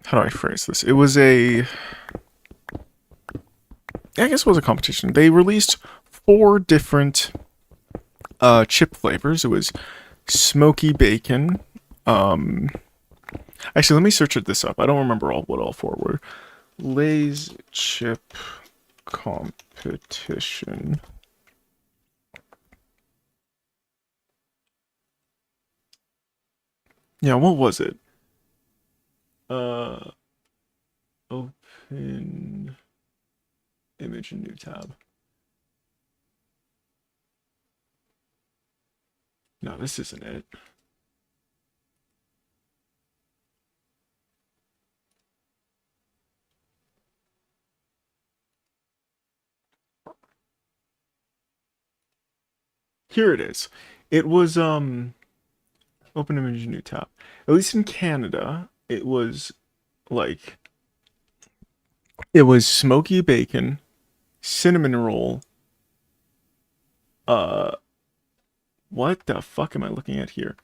How do I phrase this? It was a... I guess it was a competition. They released 4 different chip flavors. It was smoky bacon. Actually, let me search this up. I don't remember what all 4 were. Lay's chip competition. Yeah, what was it? Open image in new tab. No, this isn't it. Here it is. It was open image new tab. At least in Canada, it was like It was smoky bacon, cinnamon roll. Uh, what the fuck am I looking at here?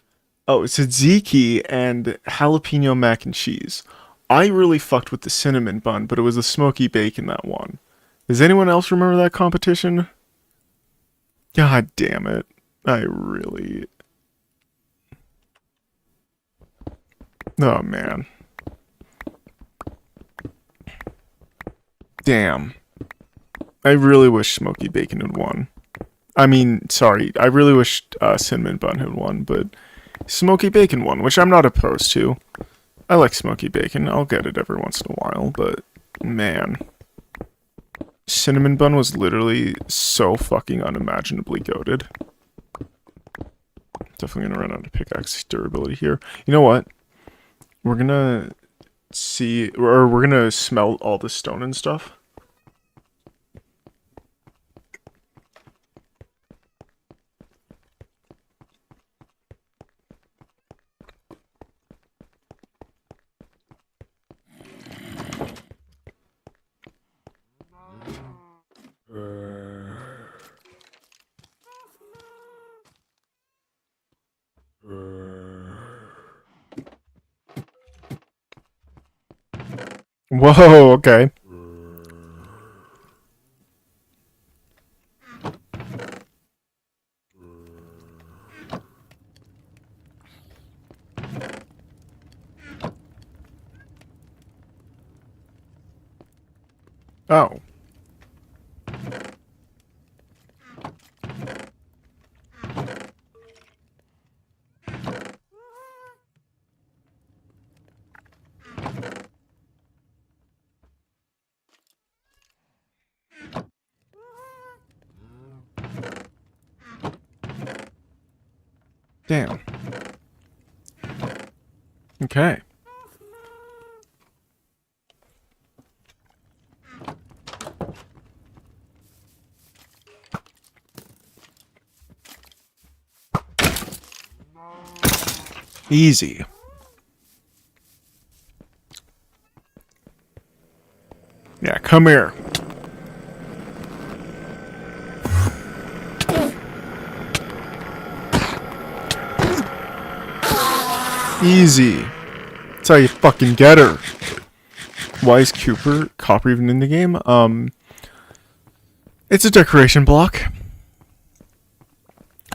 Oh, tzatziki and jalapeno mac and cheese. I really fucked with the cinnamon bun, but it was the smoky bacon that won. Does anyone else remember that competition? God damn it. I really... Oh, man. Damn. I really wish smoky bacon had won. I mean, sorry, I really wish cinnamon bun had won, but smoky bacon won, which I'm not opposed to. I like smoky bacon. I'll get it every once in a while, but man. Cinnamon bun was literally so fucking unimaginably goated. Definitely gonna run out of pickaxe durability here. You know what? We're gonna see, or we're gonna smell all the stone and stuff. Whoa, okay. Oh. Damn. Okay. Easy. Yeah, come here. Easy. That's how you fucking get her. Why is copper even in the game? It's a decoration block.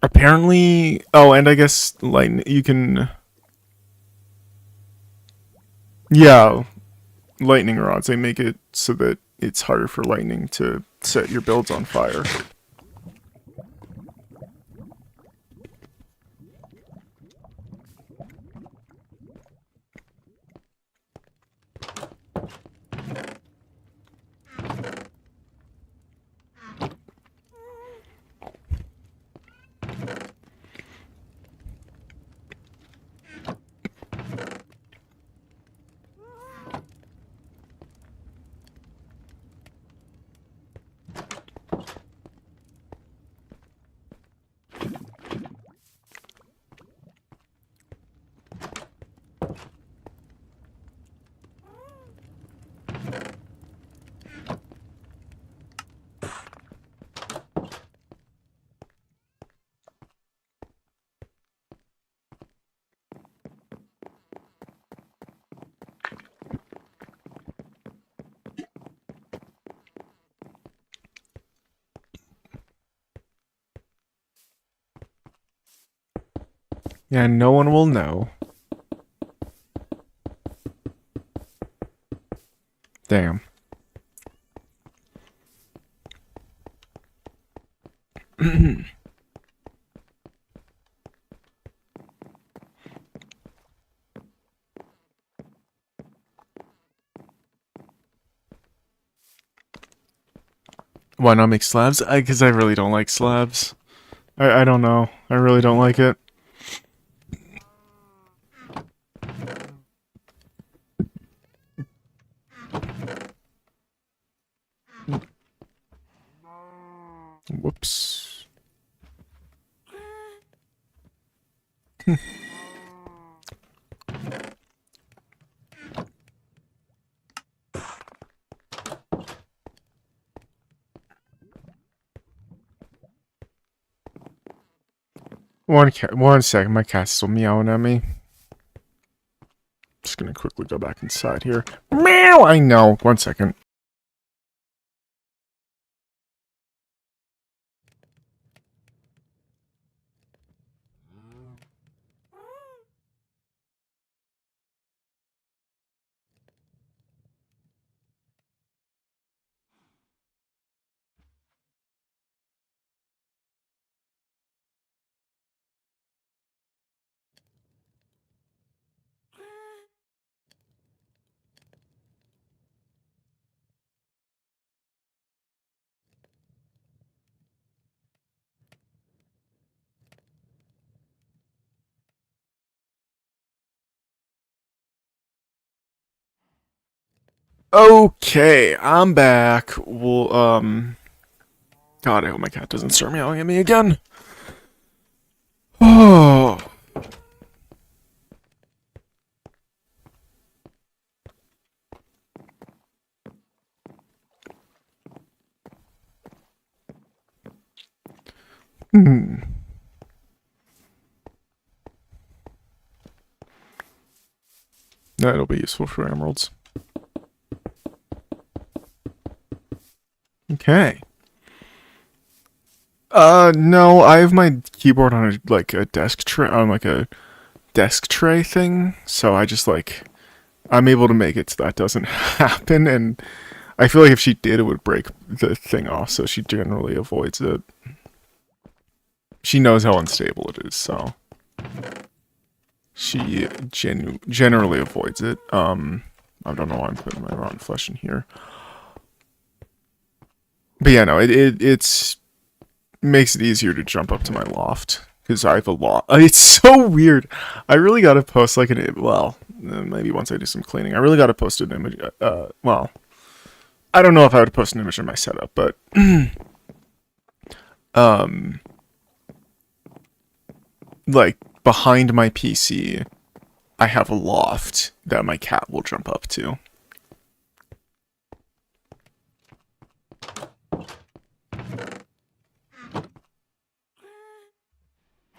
Apparently, oh, and I guess like you can, yeah, lightning rods. They make it so that it's harder for lightning to set your builds on fire. Yeah, no one will know. Damn. Why not make slabs? Because I really don't like slabs. I don't know. I really don't like it. Whoops. One second, my cat's still meowing at me. Just gonna quickly go back inside here. Meow! I know. 1 second. Okay, I'm back. Well, God, I hope my cat doesn't start meowing at me again. Oh. That'll be useful for emeralds. Okay. No, I have my keyboard on a desk tray, on like a desk tray thing, so I just I'm able to make it so that doesn't happen, and I feel like if she did, it would break the thing off, so she generally avoids it. She knows how unstable it is, so she generally avoids it. I don't know why I'm putting my rotten flesh in here. But yeah, no, it's makes it easier to jump up to my loft, because I have a lot. It's so weird. I really gotta post maybe once I do some cleaning. I really gotta post an image. Well, I don't know if I would post an image of my setup, but like behind my PC, I have a loft that my cat will jump up to.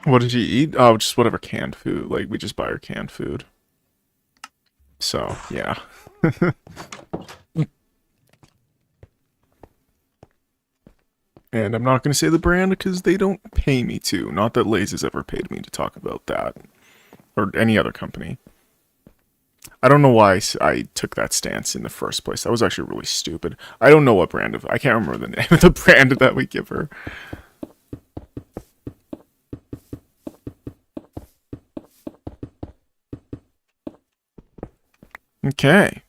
What did you eat? Oh, just whatever canned food. Like, we just buy our canned food. So, yeah. And I'm not going to say the brand because they don't pay me to. Not that Lay's has ever paid me to talk about that. Or any other company. I don't know why I took that stance in the first place. That was actually really stupid. I don't know what brand of... I can't remember the name of the brand that we give her. Okay.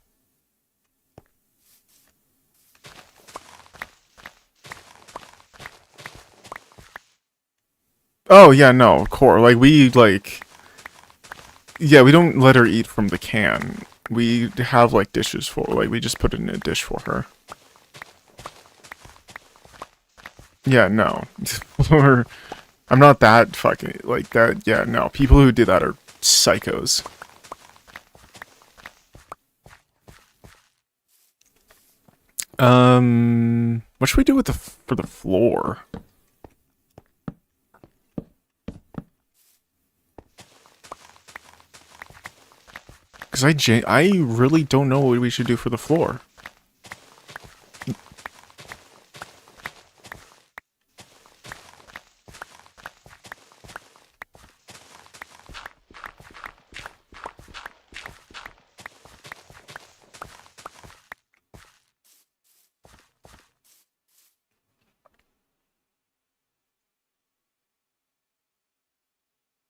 Oh, yeah, no, core. Yeah, we don't let her eat from the can. We have, dishes for her. We just put it in a dish for her. Yeah, no. I'm not that fucking, that. Yeah, no. People who do that are psychos. What should we do for the floor? Because I really don't know what we should do for the floor.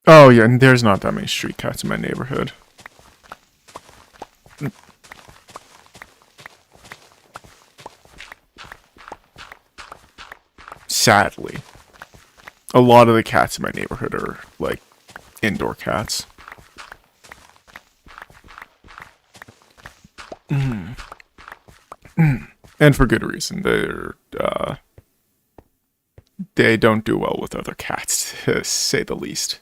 Oh, yeah, and there's not that many street cats in my neighborhood. Sadly. A lot of the cats in my neighborhood are, indoor cats. And for good reason. They don't do well with other cats, to say the least.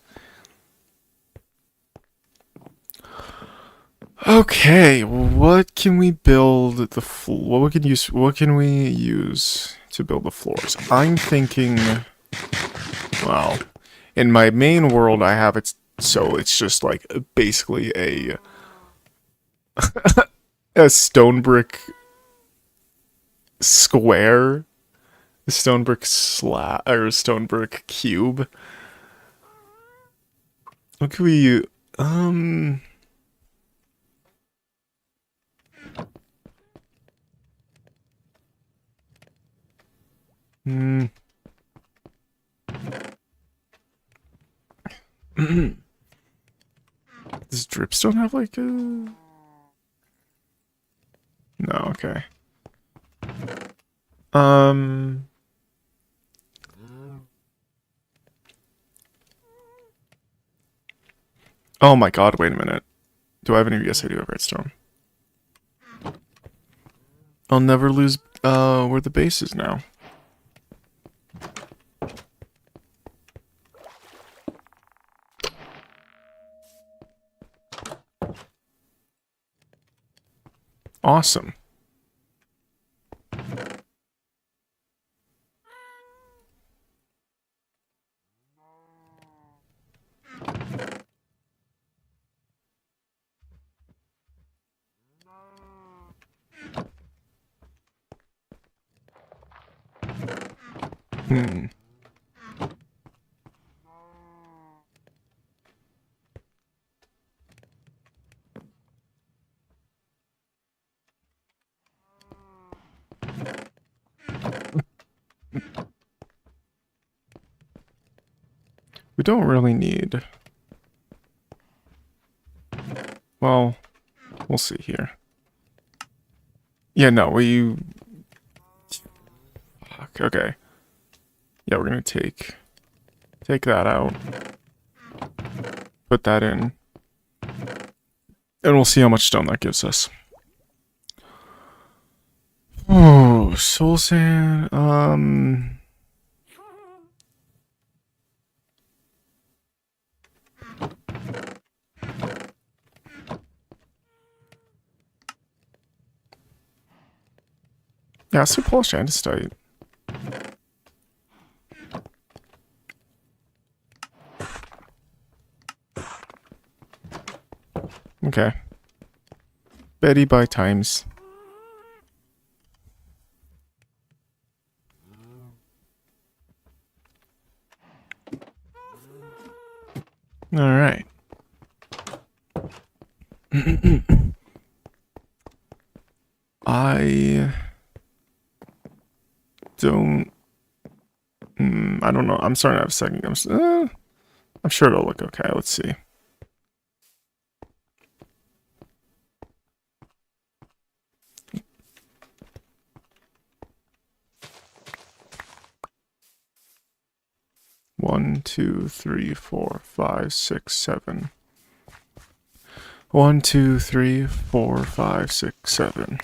Okay, what can we build what can we use to build the floors? I'm thinking, well, In my main world, I have it so it's just like basically a stone brick square, a stone brick slab, or a stone brick cube. What could we, um, hmm. Does dripstone have like a... No, okay. Oh my god, wait a minute. Do I have any? Yes, I do have redstone. I'll never lose, where the base is now. Awesome. Hmm. We don't really need... Well, we'll see here. Yeah, no, we... Fuck, okay. Yeah, we're gonna take that out. Put that in. And we'll see how much stone that gives us. Oh, soul sand, yeah, let's do polished andesite. Okay. Betty by times. Alright. I don't know. I'm starting to have a second. I'm sure it'll look okay. Let's see. One, two, three, four, five, six, seven. 1, 2, 3, 4, 5, 6, 7.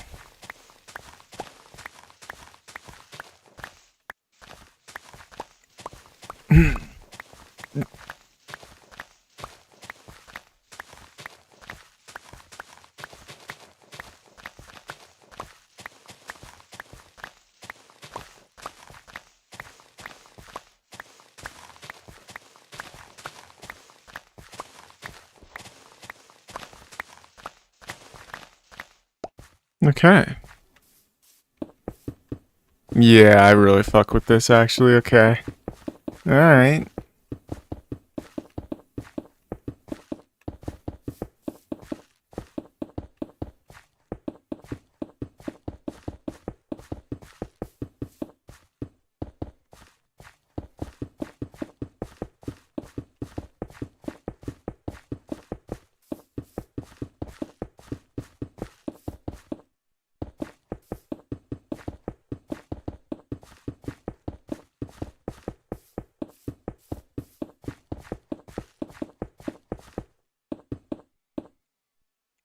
Okay. Yeah, I really fuck with this actually. Okay. Alright.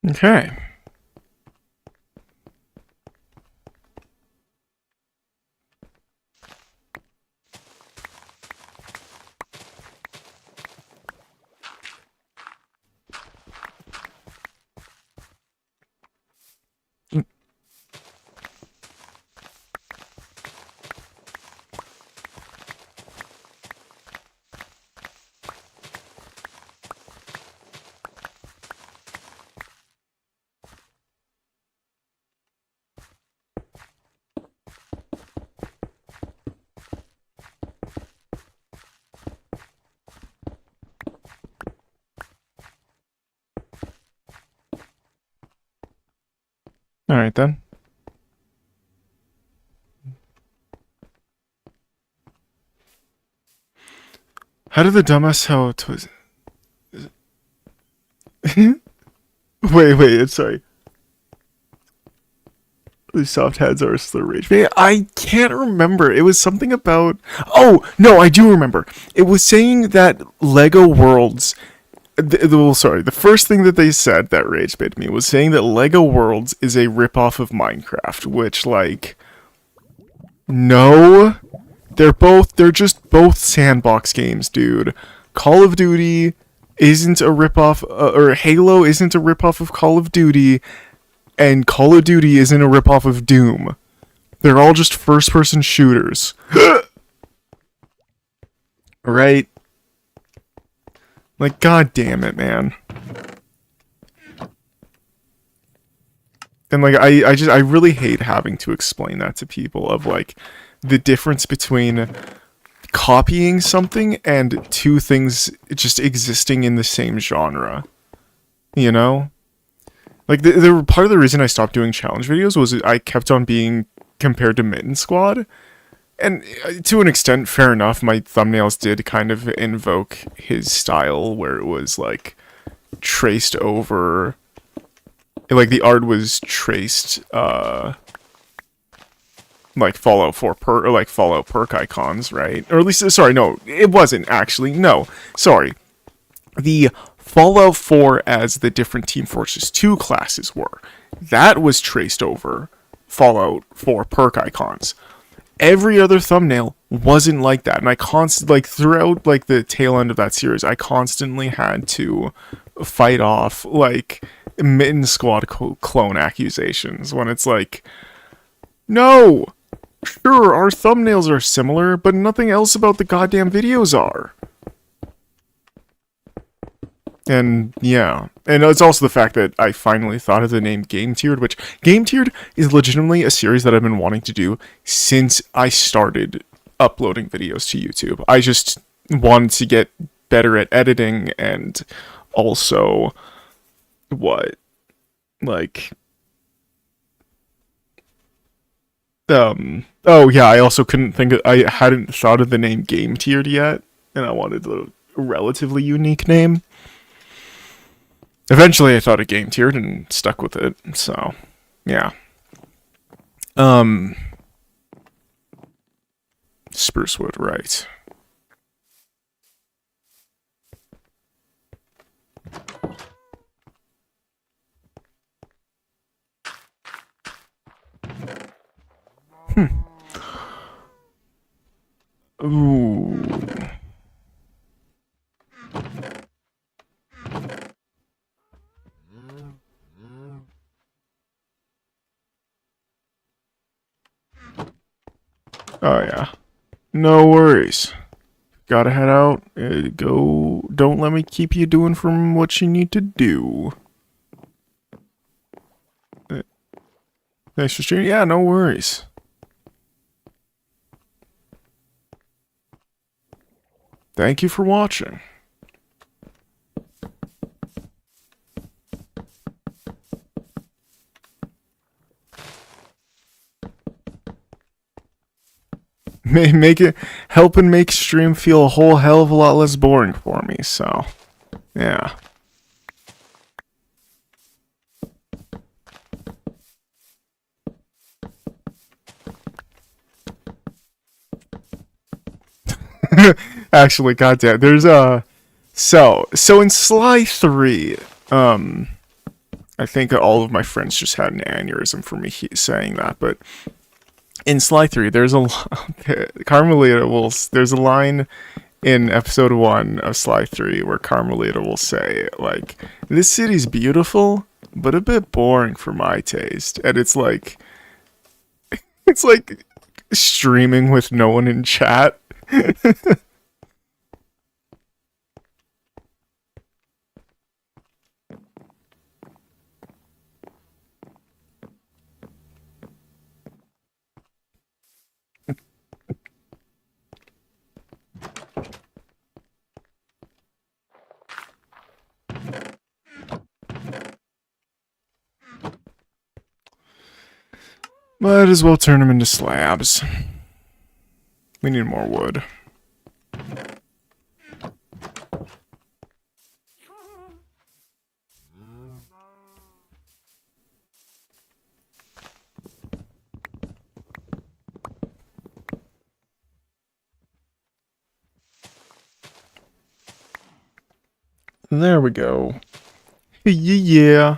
Okay. Alright then. How did the dumbass how it was... wait, sorry. The soft heads are still rage. I can't remember. It was something about... Oh, no, I do remember. It was saying that Lego Worlds... the first thing that they said that rage bait me was saying that Lego Worlds is a ripoff of Minecraft, which, like... No. They're just both sandbox games, dude. Call of Duty isn't a ripoff... or Halo isn't a ripoff of Call of Duty... And Call of Duty isn't a ripoff of Doom. They're all just first-person shooters. Right? Like, god damn it, man. And, like, I really hate having to explain that to people of, like, the difference between copying something and two things just existing in the same genre. You know? Like, the part of the reason I stopped doing challenge videos was I kept on being compared to Mitten Squad. And to an extent, fair enough, my thumbnails did kind of invoke his style, where it was, like, traced over... Like, the art was traced, like, Fallout 4 perk, or, like, Fallout perk icons, right? Or at least, sorry, no, it wasn't, actually. No, sorry. The... Fallout 4 as the different Team Fortress 2 classes were. That was traced over Fallout 4 perk icons. Every other thumbnail wasn't like that, and I throughout, like, the tail end of that series, I constantly had to fight off, like, Mitten Squad clone accusations, when it's like, no! Sure, our thumbnails are similar, but nothing else about the goddamn videos are. And, yeah. And it's also the fact that I finally thought of the name Game Tiered, which Game Tiered is legitimately a series that I've been wanting to do since I started uploading videos to YouTube. I just wanted to get better at editing and also, oh yeah, I also I hadn't thought of the name Game Tiered yet, and I wanted a relatively unique name. Eventually, I thought of Game Tiered and stuck with it, so, yeah. Sprucewood, right. Ooh. Oh, yeah. No worries. Gotta head out. Go. Don't let me keep you doing from what you need to do. Thanks for streaming. Yeah, no worries. Thank you for watching. Help and make stream feel a whole hell of a lot less boring for me, so, yeah. Actually, goddamn, there's so in Sly 3, I think all of my friends just had an aneurysm for me saying that, but in Sly 3, there's a there's a line in episode 1 of Sly 3 where Carmelita will say, like, this city's beautiful, but a bit boring for my taste. And it's like streaming with no one in chat. Might as well turn them into slabs. We need more wood. There we go. Yeah.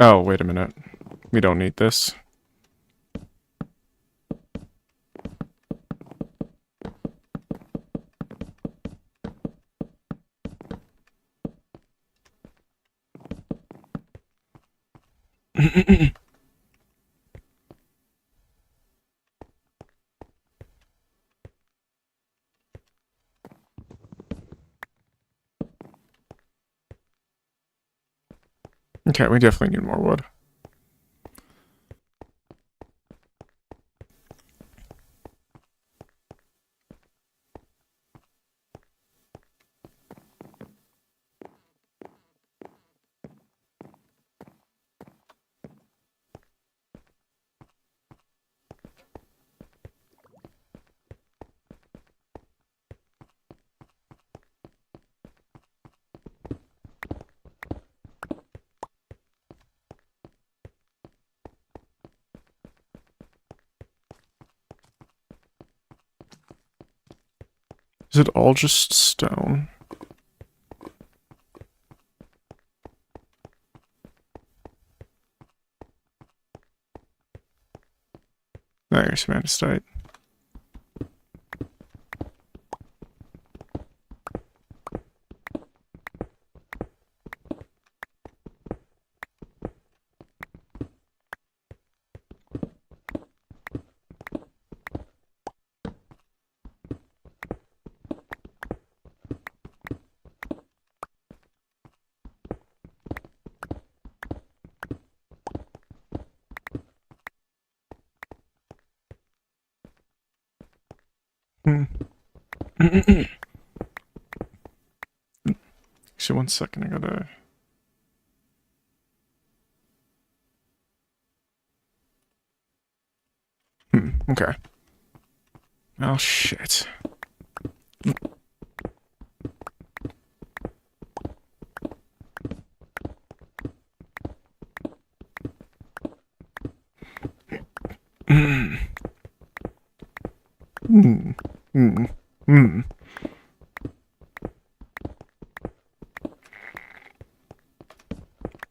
Oh, wait a minute. We don't need this. Okay, we definitely need more wood. Is it all just stone? There's andesite. Actually, 1 second, I gotta... okay. Oh, shit.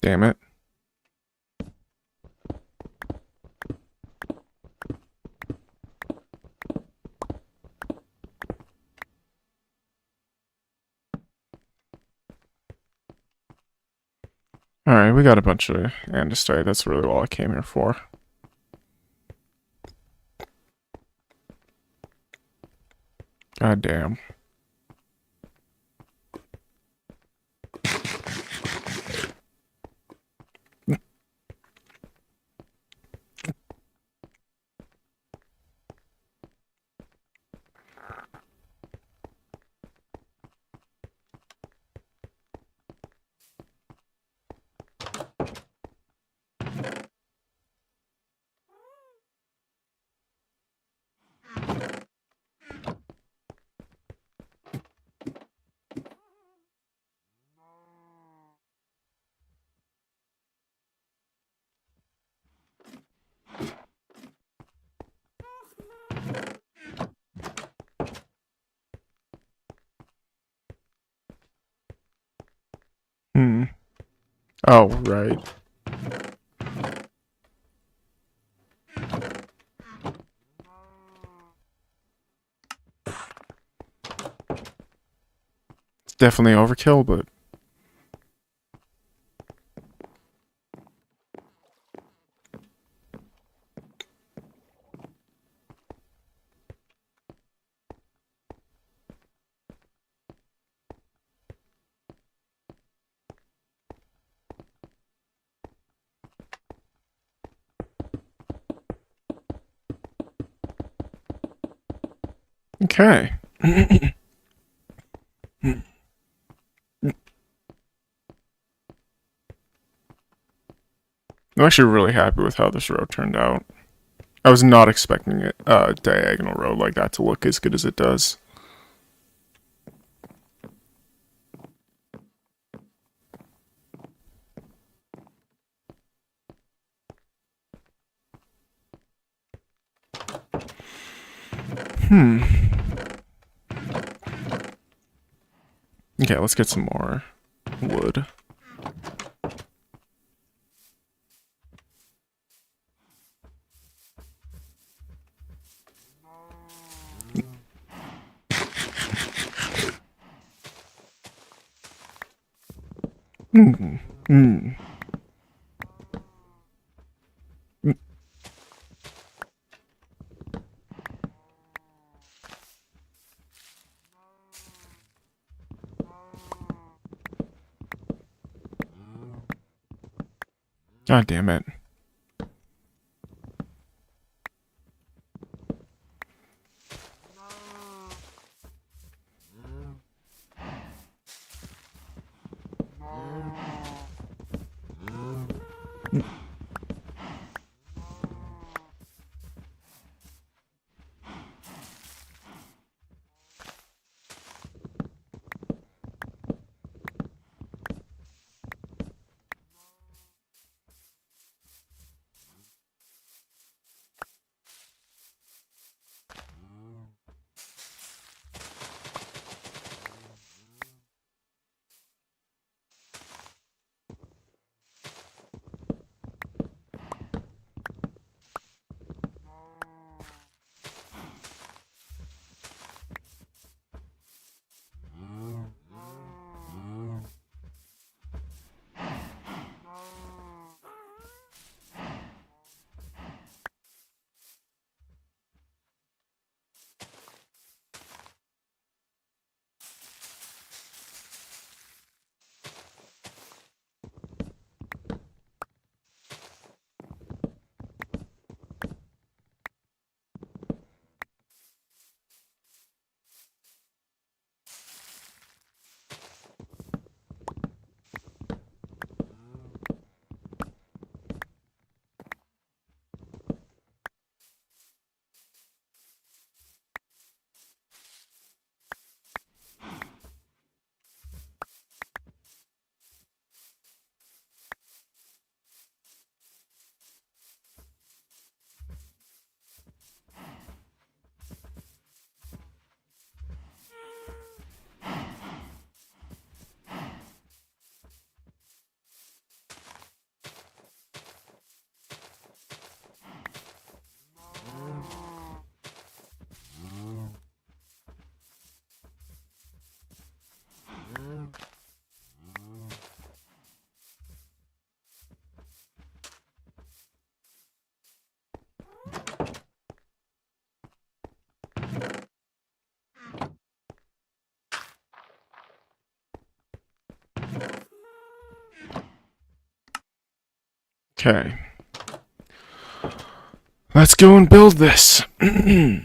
Damn it. Alright, we got a bunch of andesite. That's really all I came here for. God damn. Oh, right. It's definitely overkill, but... Okay. I'm actually really happy with how this road turned out. I was not expecting it, a diagonal road like that to look as good as it does. Okay, let's get some more wood. God damn it. Okay. Let's go and build this. I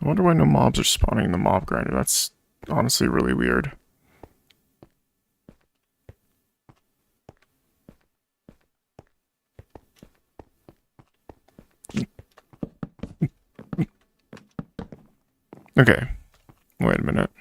wonder why no mobs are spawning in the mob grinder. That's honestly really weird. Okay. Wait a minute.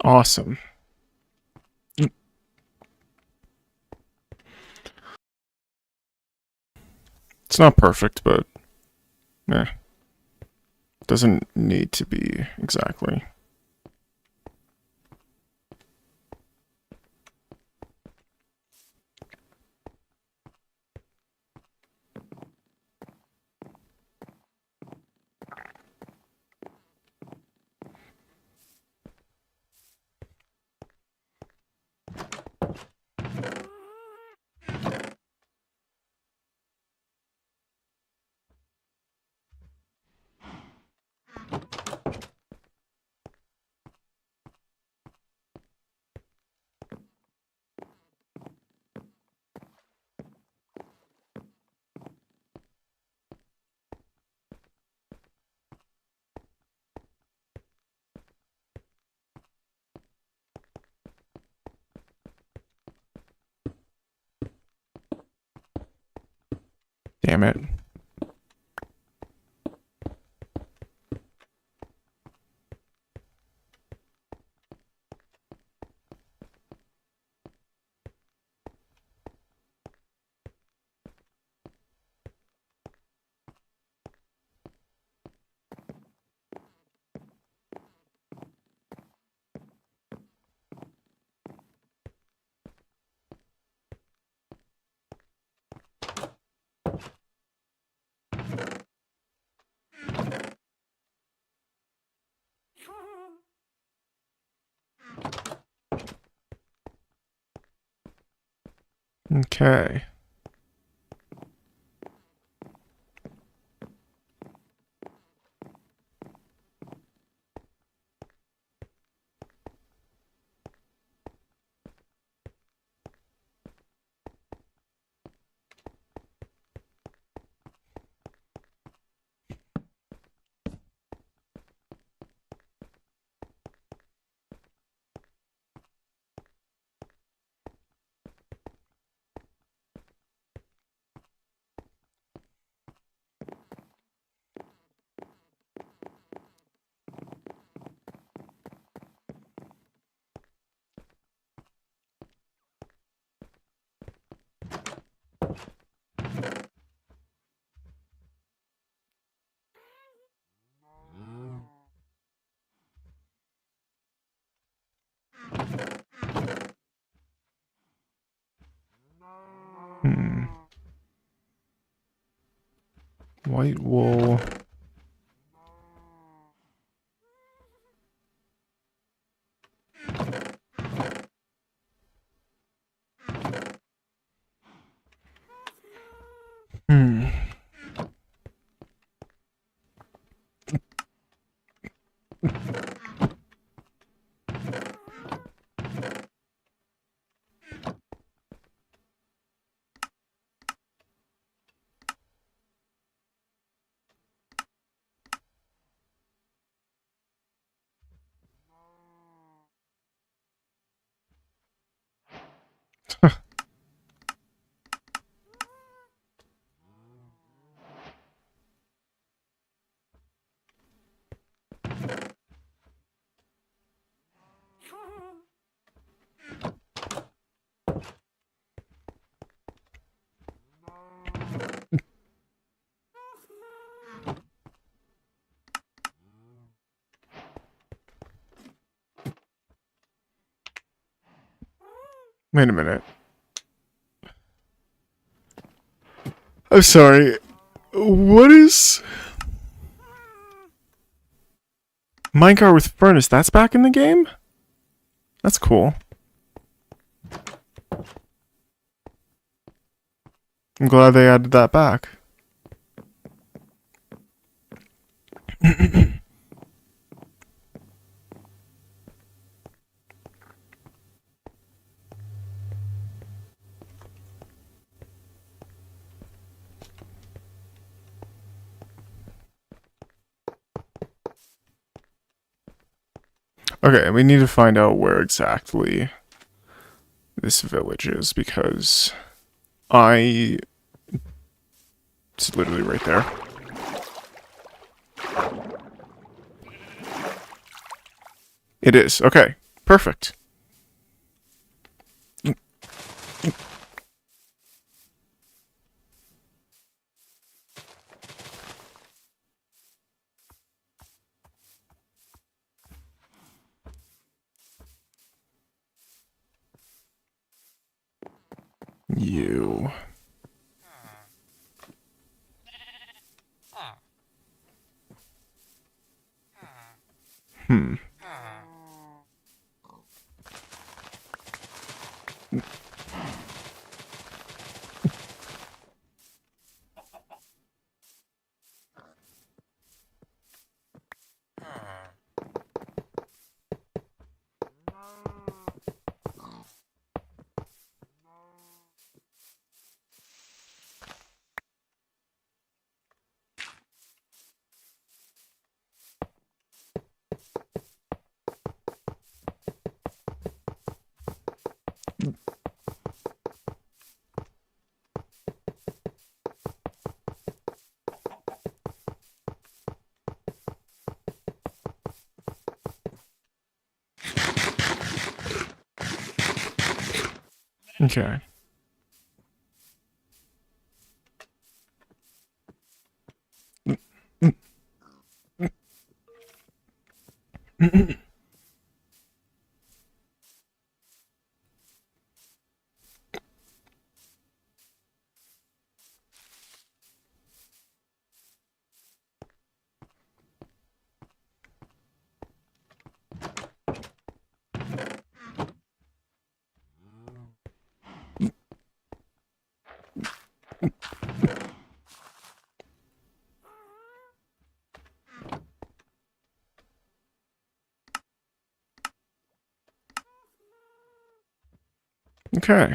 Awesome. It's not perfect, but doesn't need to be exactly. Damn it. Okay. White wool. Wait a minute. I'm sorry. What is minecart with furnace? That's back in the game? That's cool. I'm glad they added that back. Okay, we need to find out where exactly this village is, because it's literally right there. It is. Okay. Perfect. You. Hmm. Okay. Okay.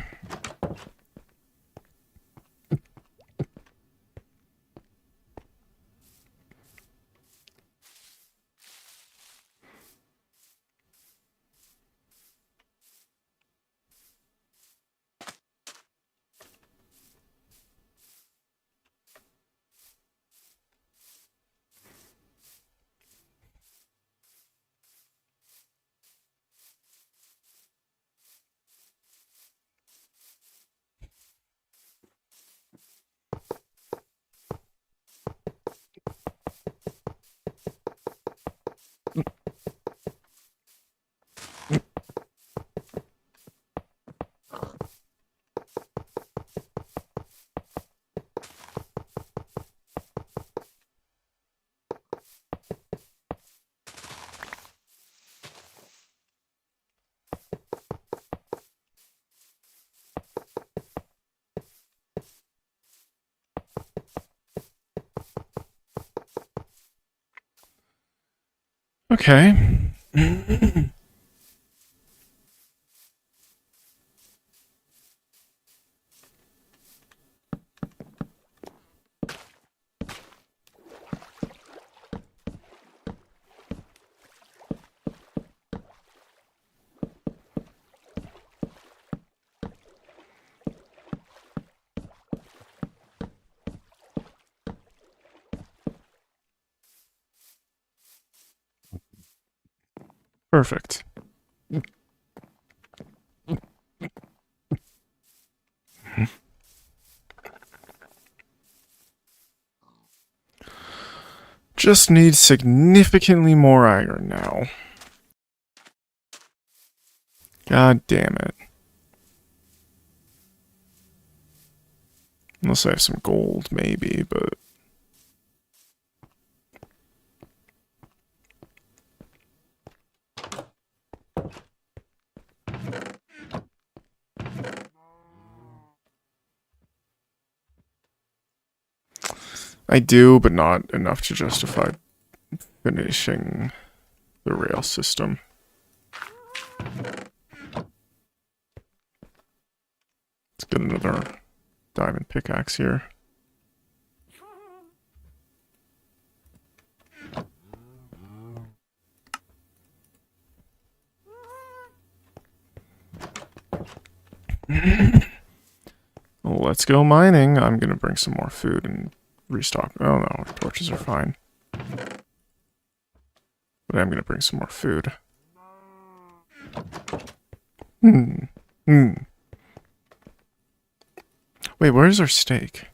Okay. Perfect. Just need significantly more iron now. God damn it. Unless I have some gold, maybe, but... I do, but not enough to justify finishing the rail system. Let's get another diamond pickaxe here. Let's go mining. I'm gonna bring some more food and restock. Oh no, torches are fine. But I'm gonna bring some more food. Hmm. Wait, where's our steak?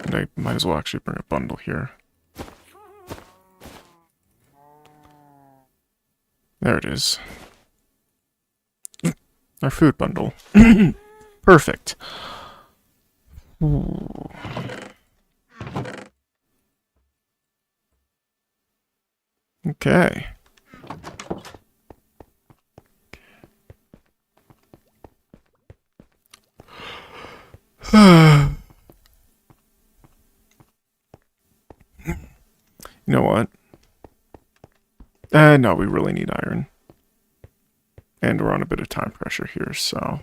And I might as well actually bring a bundle here. There it is. Our food bundle. Perfect. Ooh. Okay. You know what? No, we really need iron. And we're on a bit of time pressure here, so...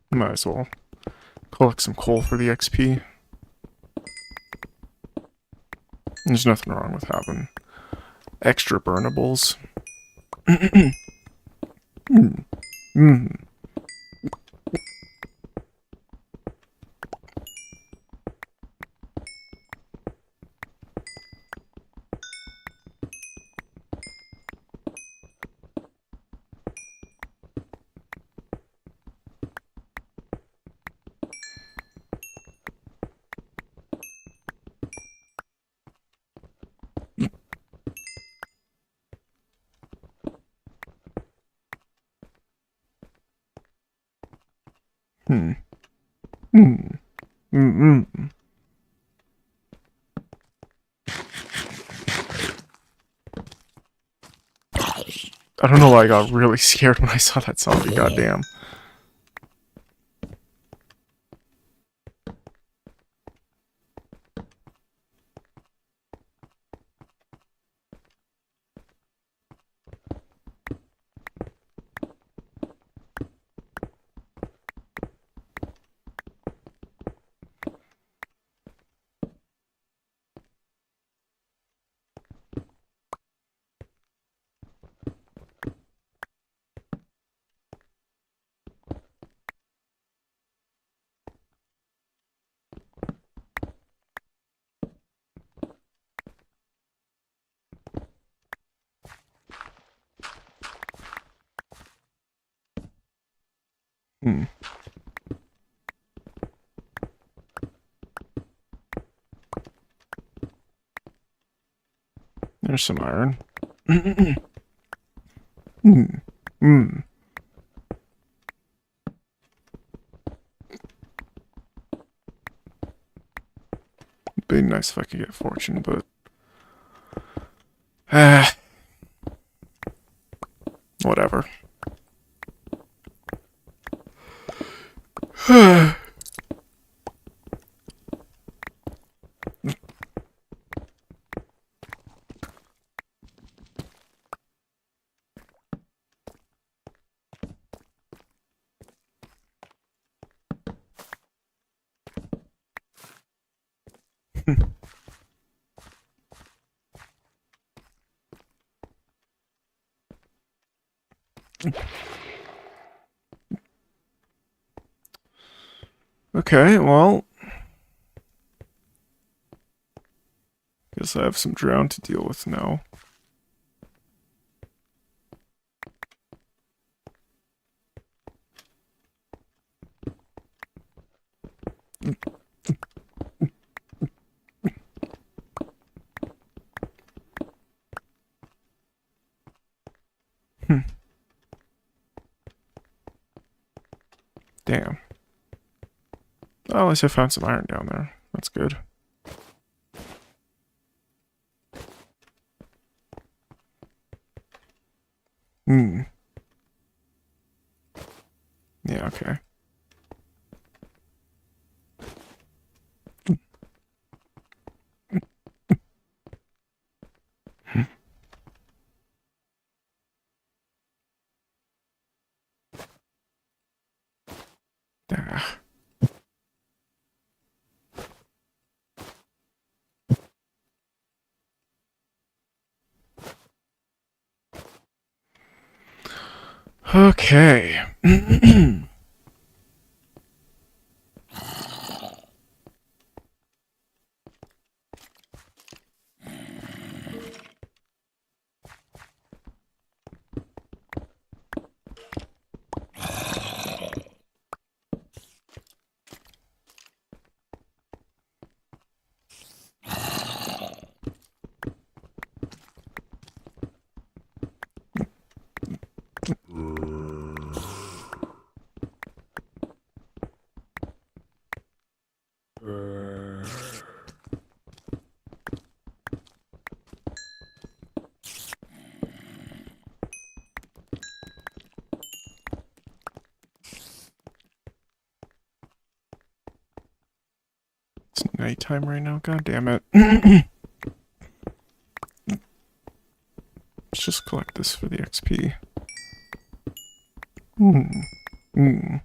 Might as well collect some coal for the XP. There's nothing wrong with having extra burnables. I don't know why I got really scared when I saw that zombie, goddamn. There's some iron. It'd be nice if I could get fortune, but... whatever. Okay, well, guess I have some drown to deal with now. Damn. Well, at least I found some iron down there. That's good. Hmm. Yeah, okay. Ah. Okay. It's nighttime right now, god damn it. Let's just collect this for the XP. Hmm. Hmm.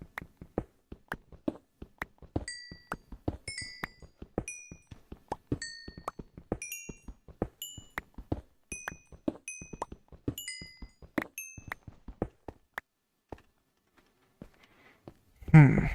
Hmm.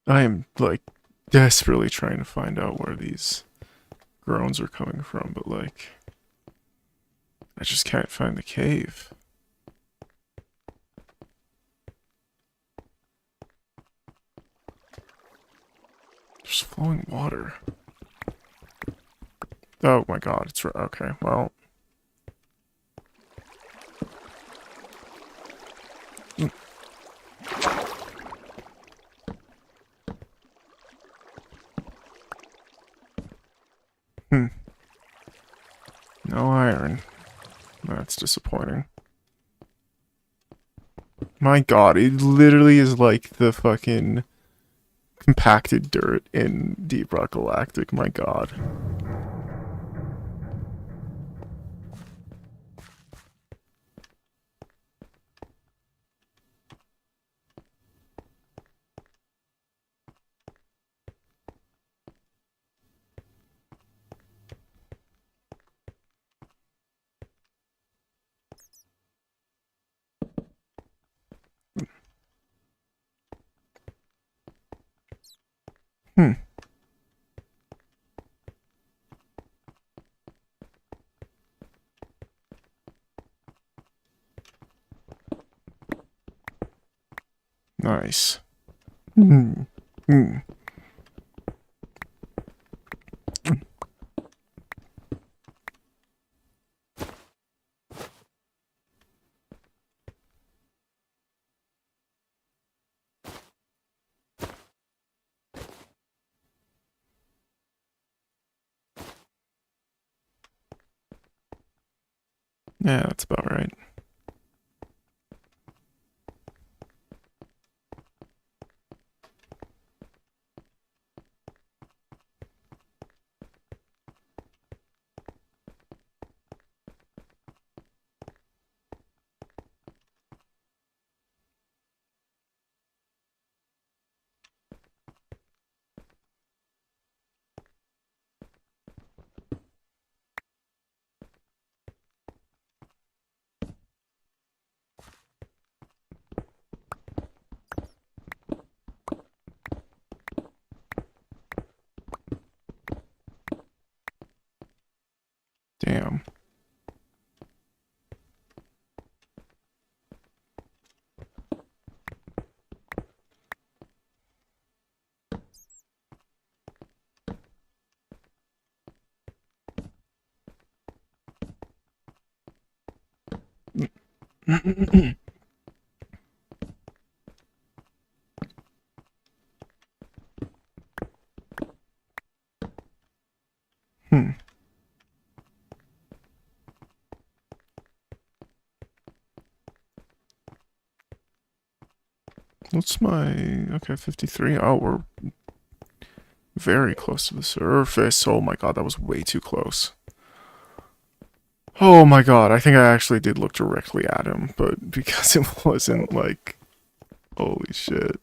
I am, like, desperately trying to find out where these groans are coming from, but, like, I just can't find the cave. There's flowing water. Oh my god, it's right. Okay, well. Hmm. No iron. That's disappointing. My god, it literally is like the fucking compacted dirt in Deep Rock Galactic. My god. Hmm. Nice. Hmm. Hmm. Yeah, that's about right. Damn. Hmm. What's my... Okay, 53. Oh, we're very close to the surface. Oh my god, that was way too close. Oh my god, I think I actually did look directly at him, but because it wasn't like... Holy shit.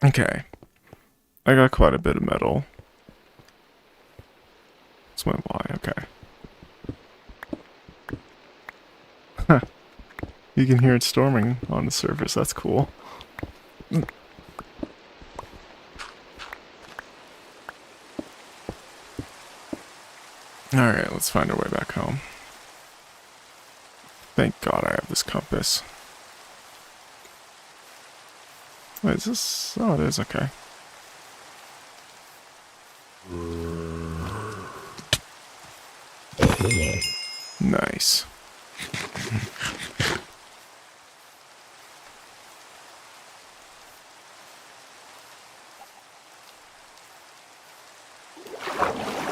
Okay. I got quite a bit of metal. That's my why, okay. Huh. You can hear it storming on the surface, that's cool. Alright, let's find our way back home. Thank god I have this compass. Wait, is this... Oh, it is, okay. Nice.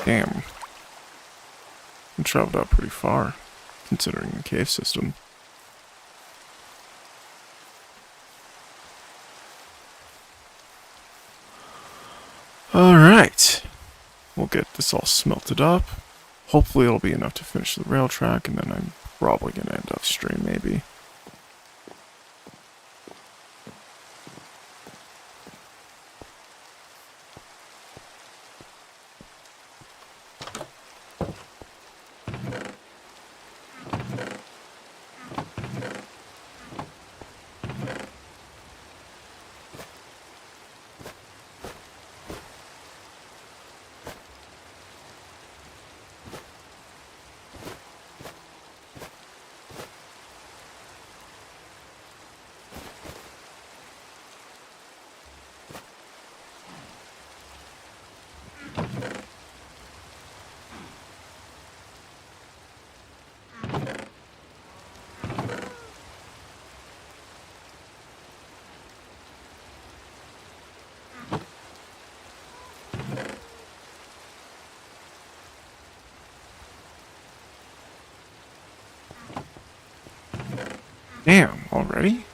Damn. I traveled out pretty far, considering the cave system. We'll get this all smelted up. Hopefully it'll be enough to finish the rail track, and then I'm probably gonna end upstream maybe. Damn, already?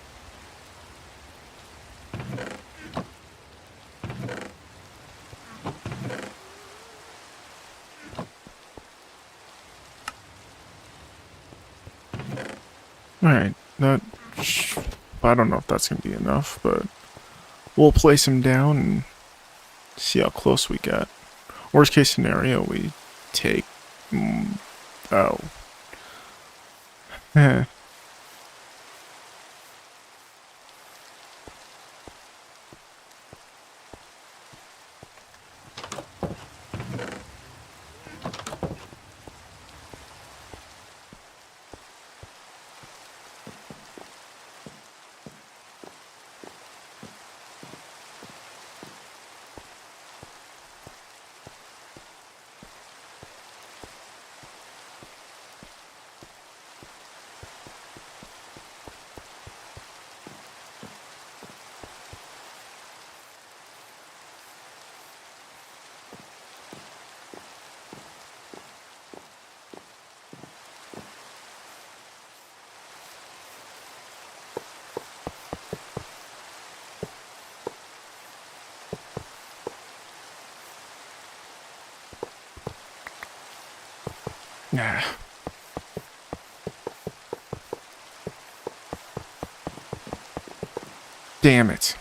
Alright, I don't know if that's going to be enough, but we'll place him down and see how close we get. Worst case scenario, we take... oh. Eh. Nah. Damn it.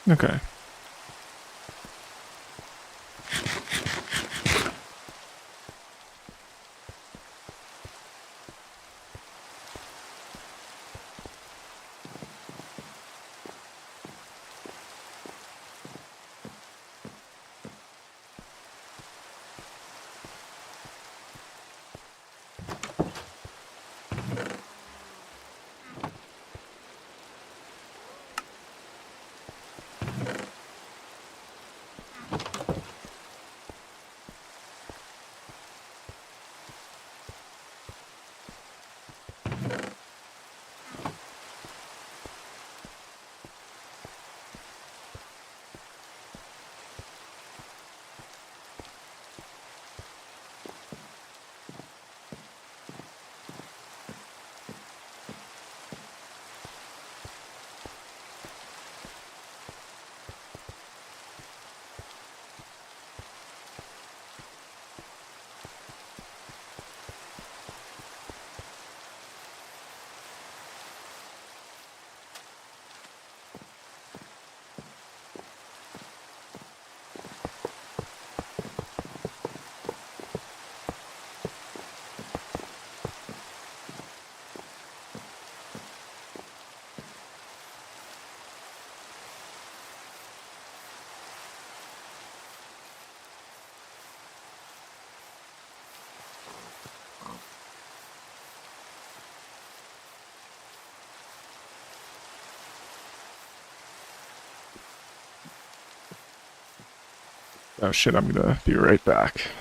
Okay. Oh shit, I'm gonna be right back.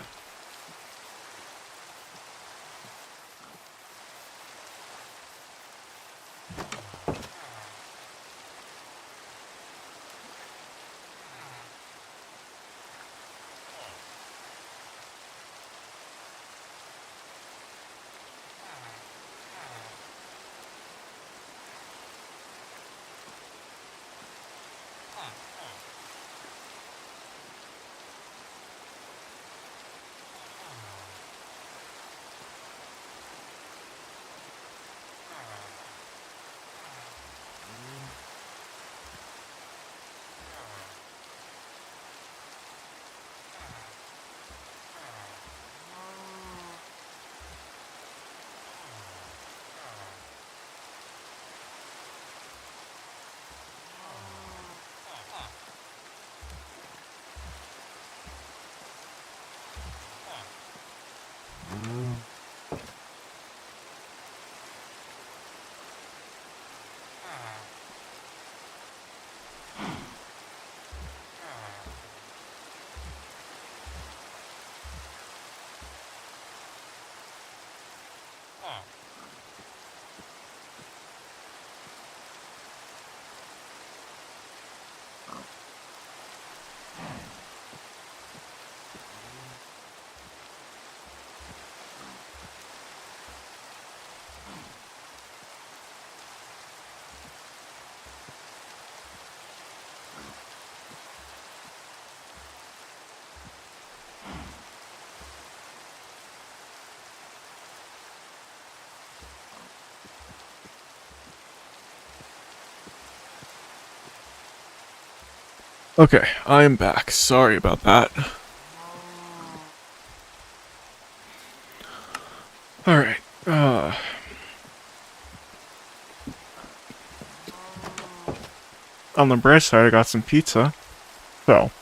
Okay, I'm back. Sorry about that. Alright, on the bright side, I got some pizza. So.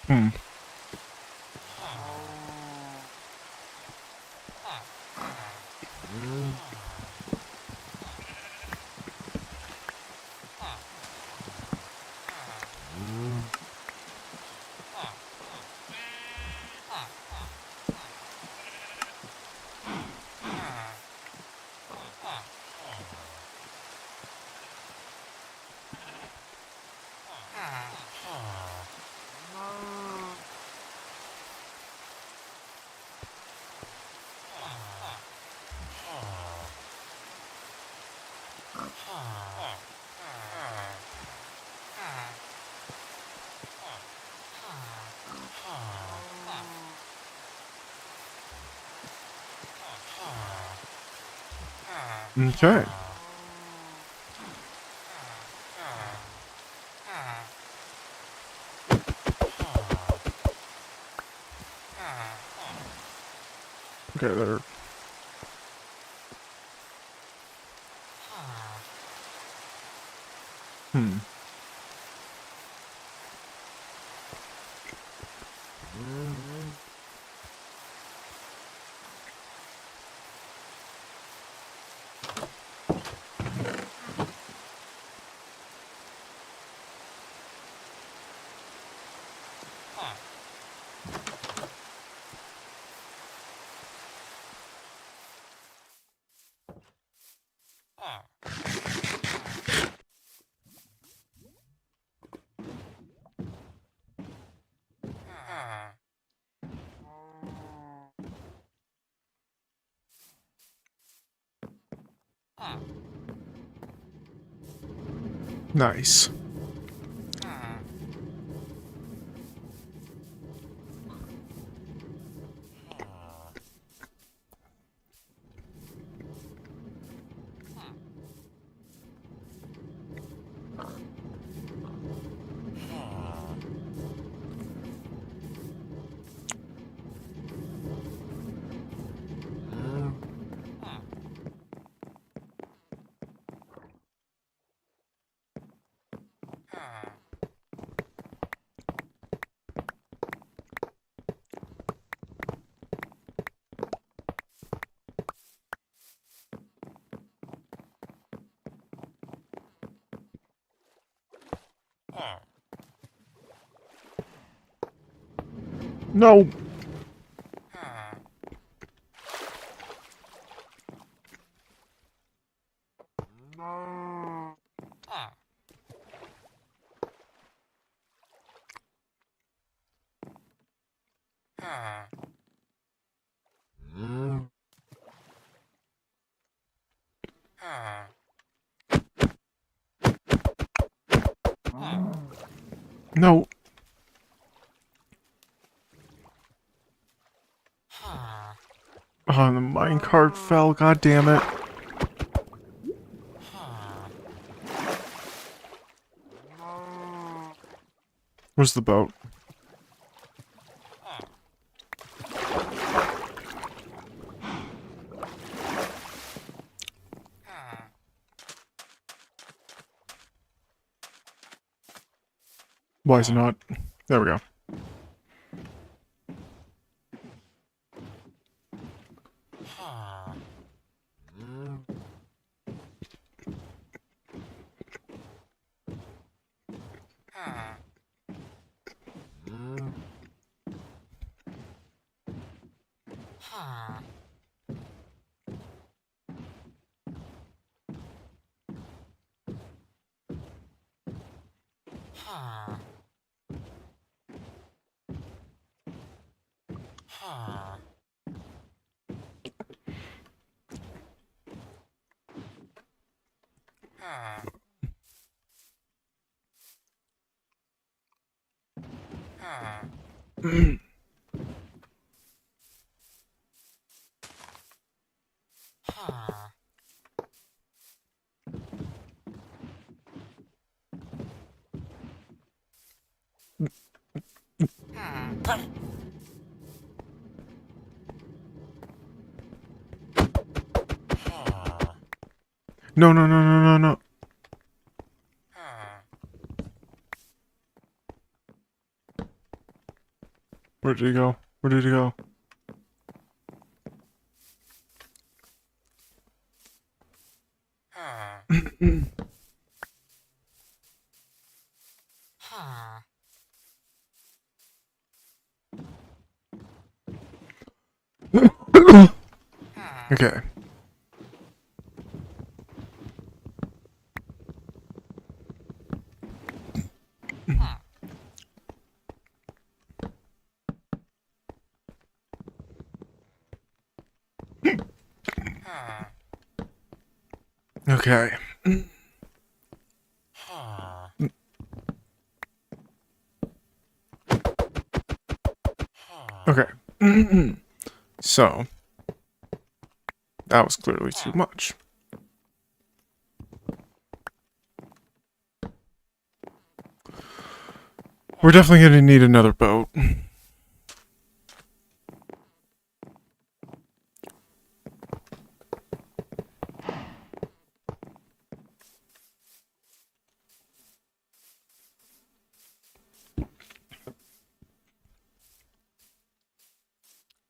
Hmm. Okay. Okay, there. Hmm. Nice. No. No. Oh, the minecart fell. God damn it. Where's the boat? Why is it not? There we go. No, no, no, no, no, no. Where did he go? Where did he go? Okay. Okay. Okay. So, that was clearly too much. We're definitely going to need another boat.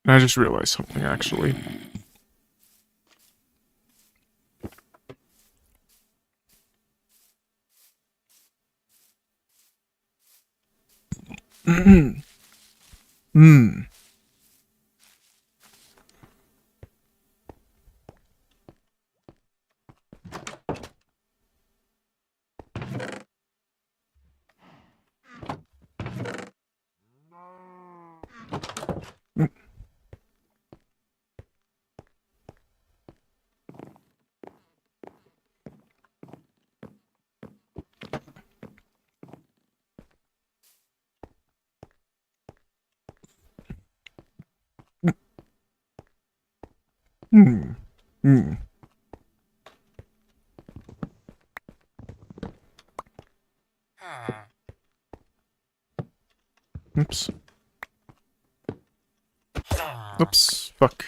And I just realized something, actually. Oops. Oops. Fuck.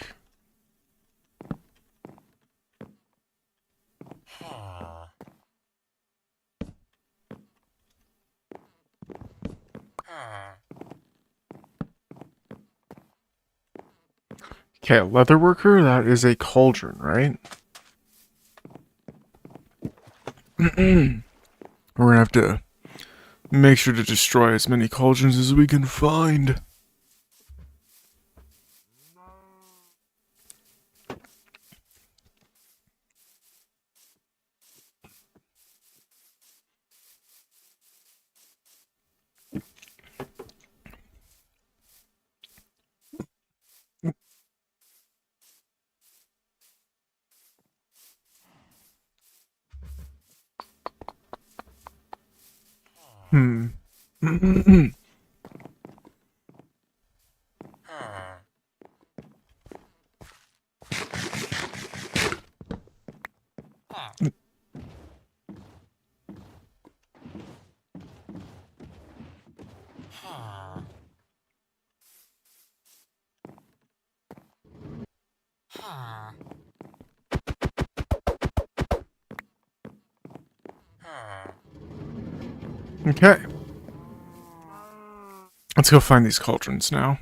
Okay, a leather worker? That is a cauldron, right? We're gonna have to make sure to destroy as many cauldrons as we can find. Okay. Let's go find these cauldrons now.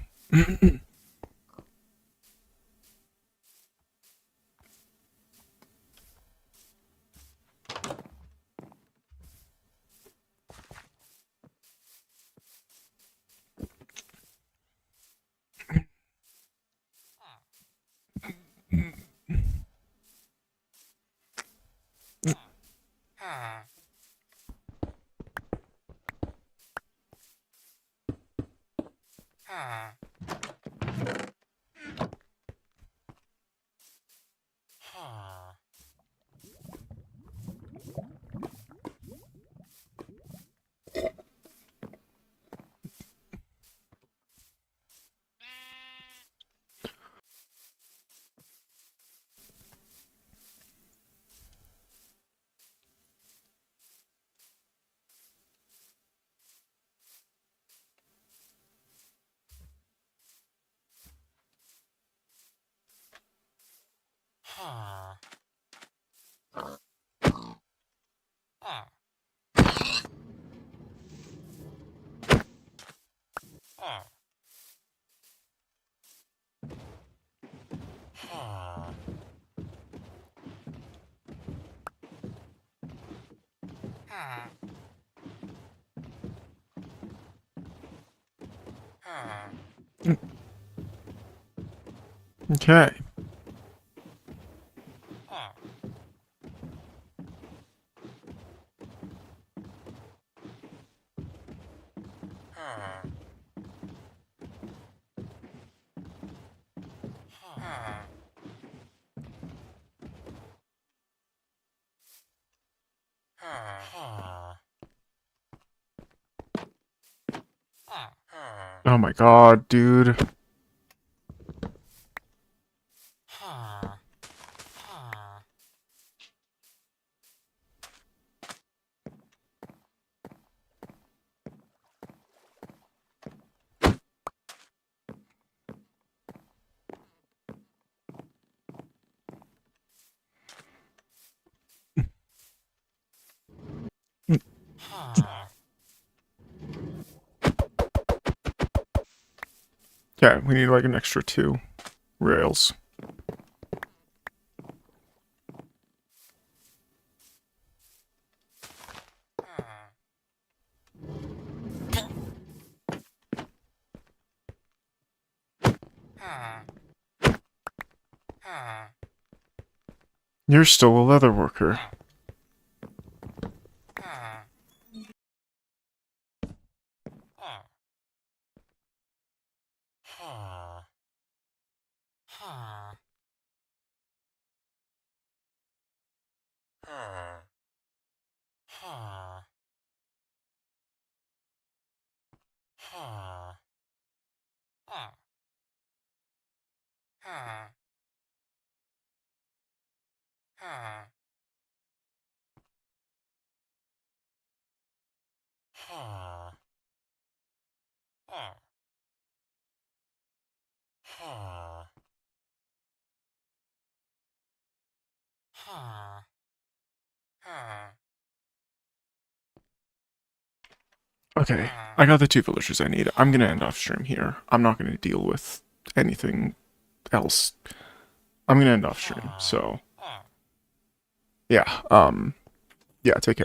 Okay. Oh my god, dude. Yeah, we need like an extra 2 rails. You're still a leather worker. Okay, I got the 2 villagers I need. I'm gonna end off stream here. I'm not gonna deal with anything else. I'm gonna end off stream, so yeah, yeah, take care.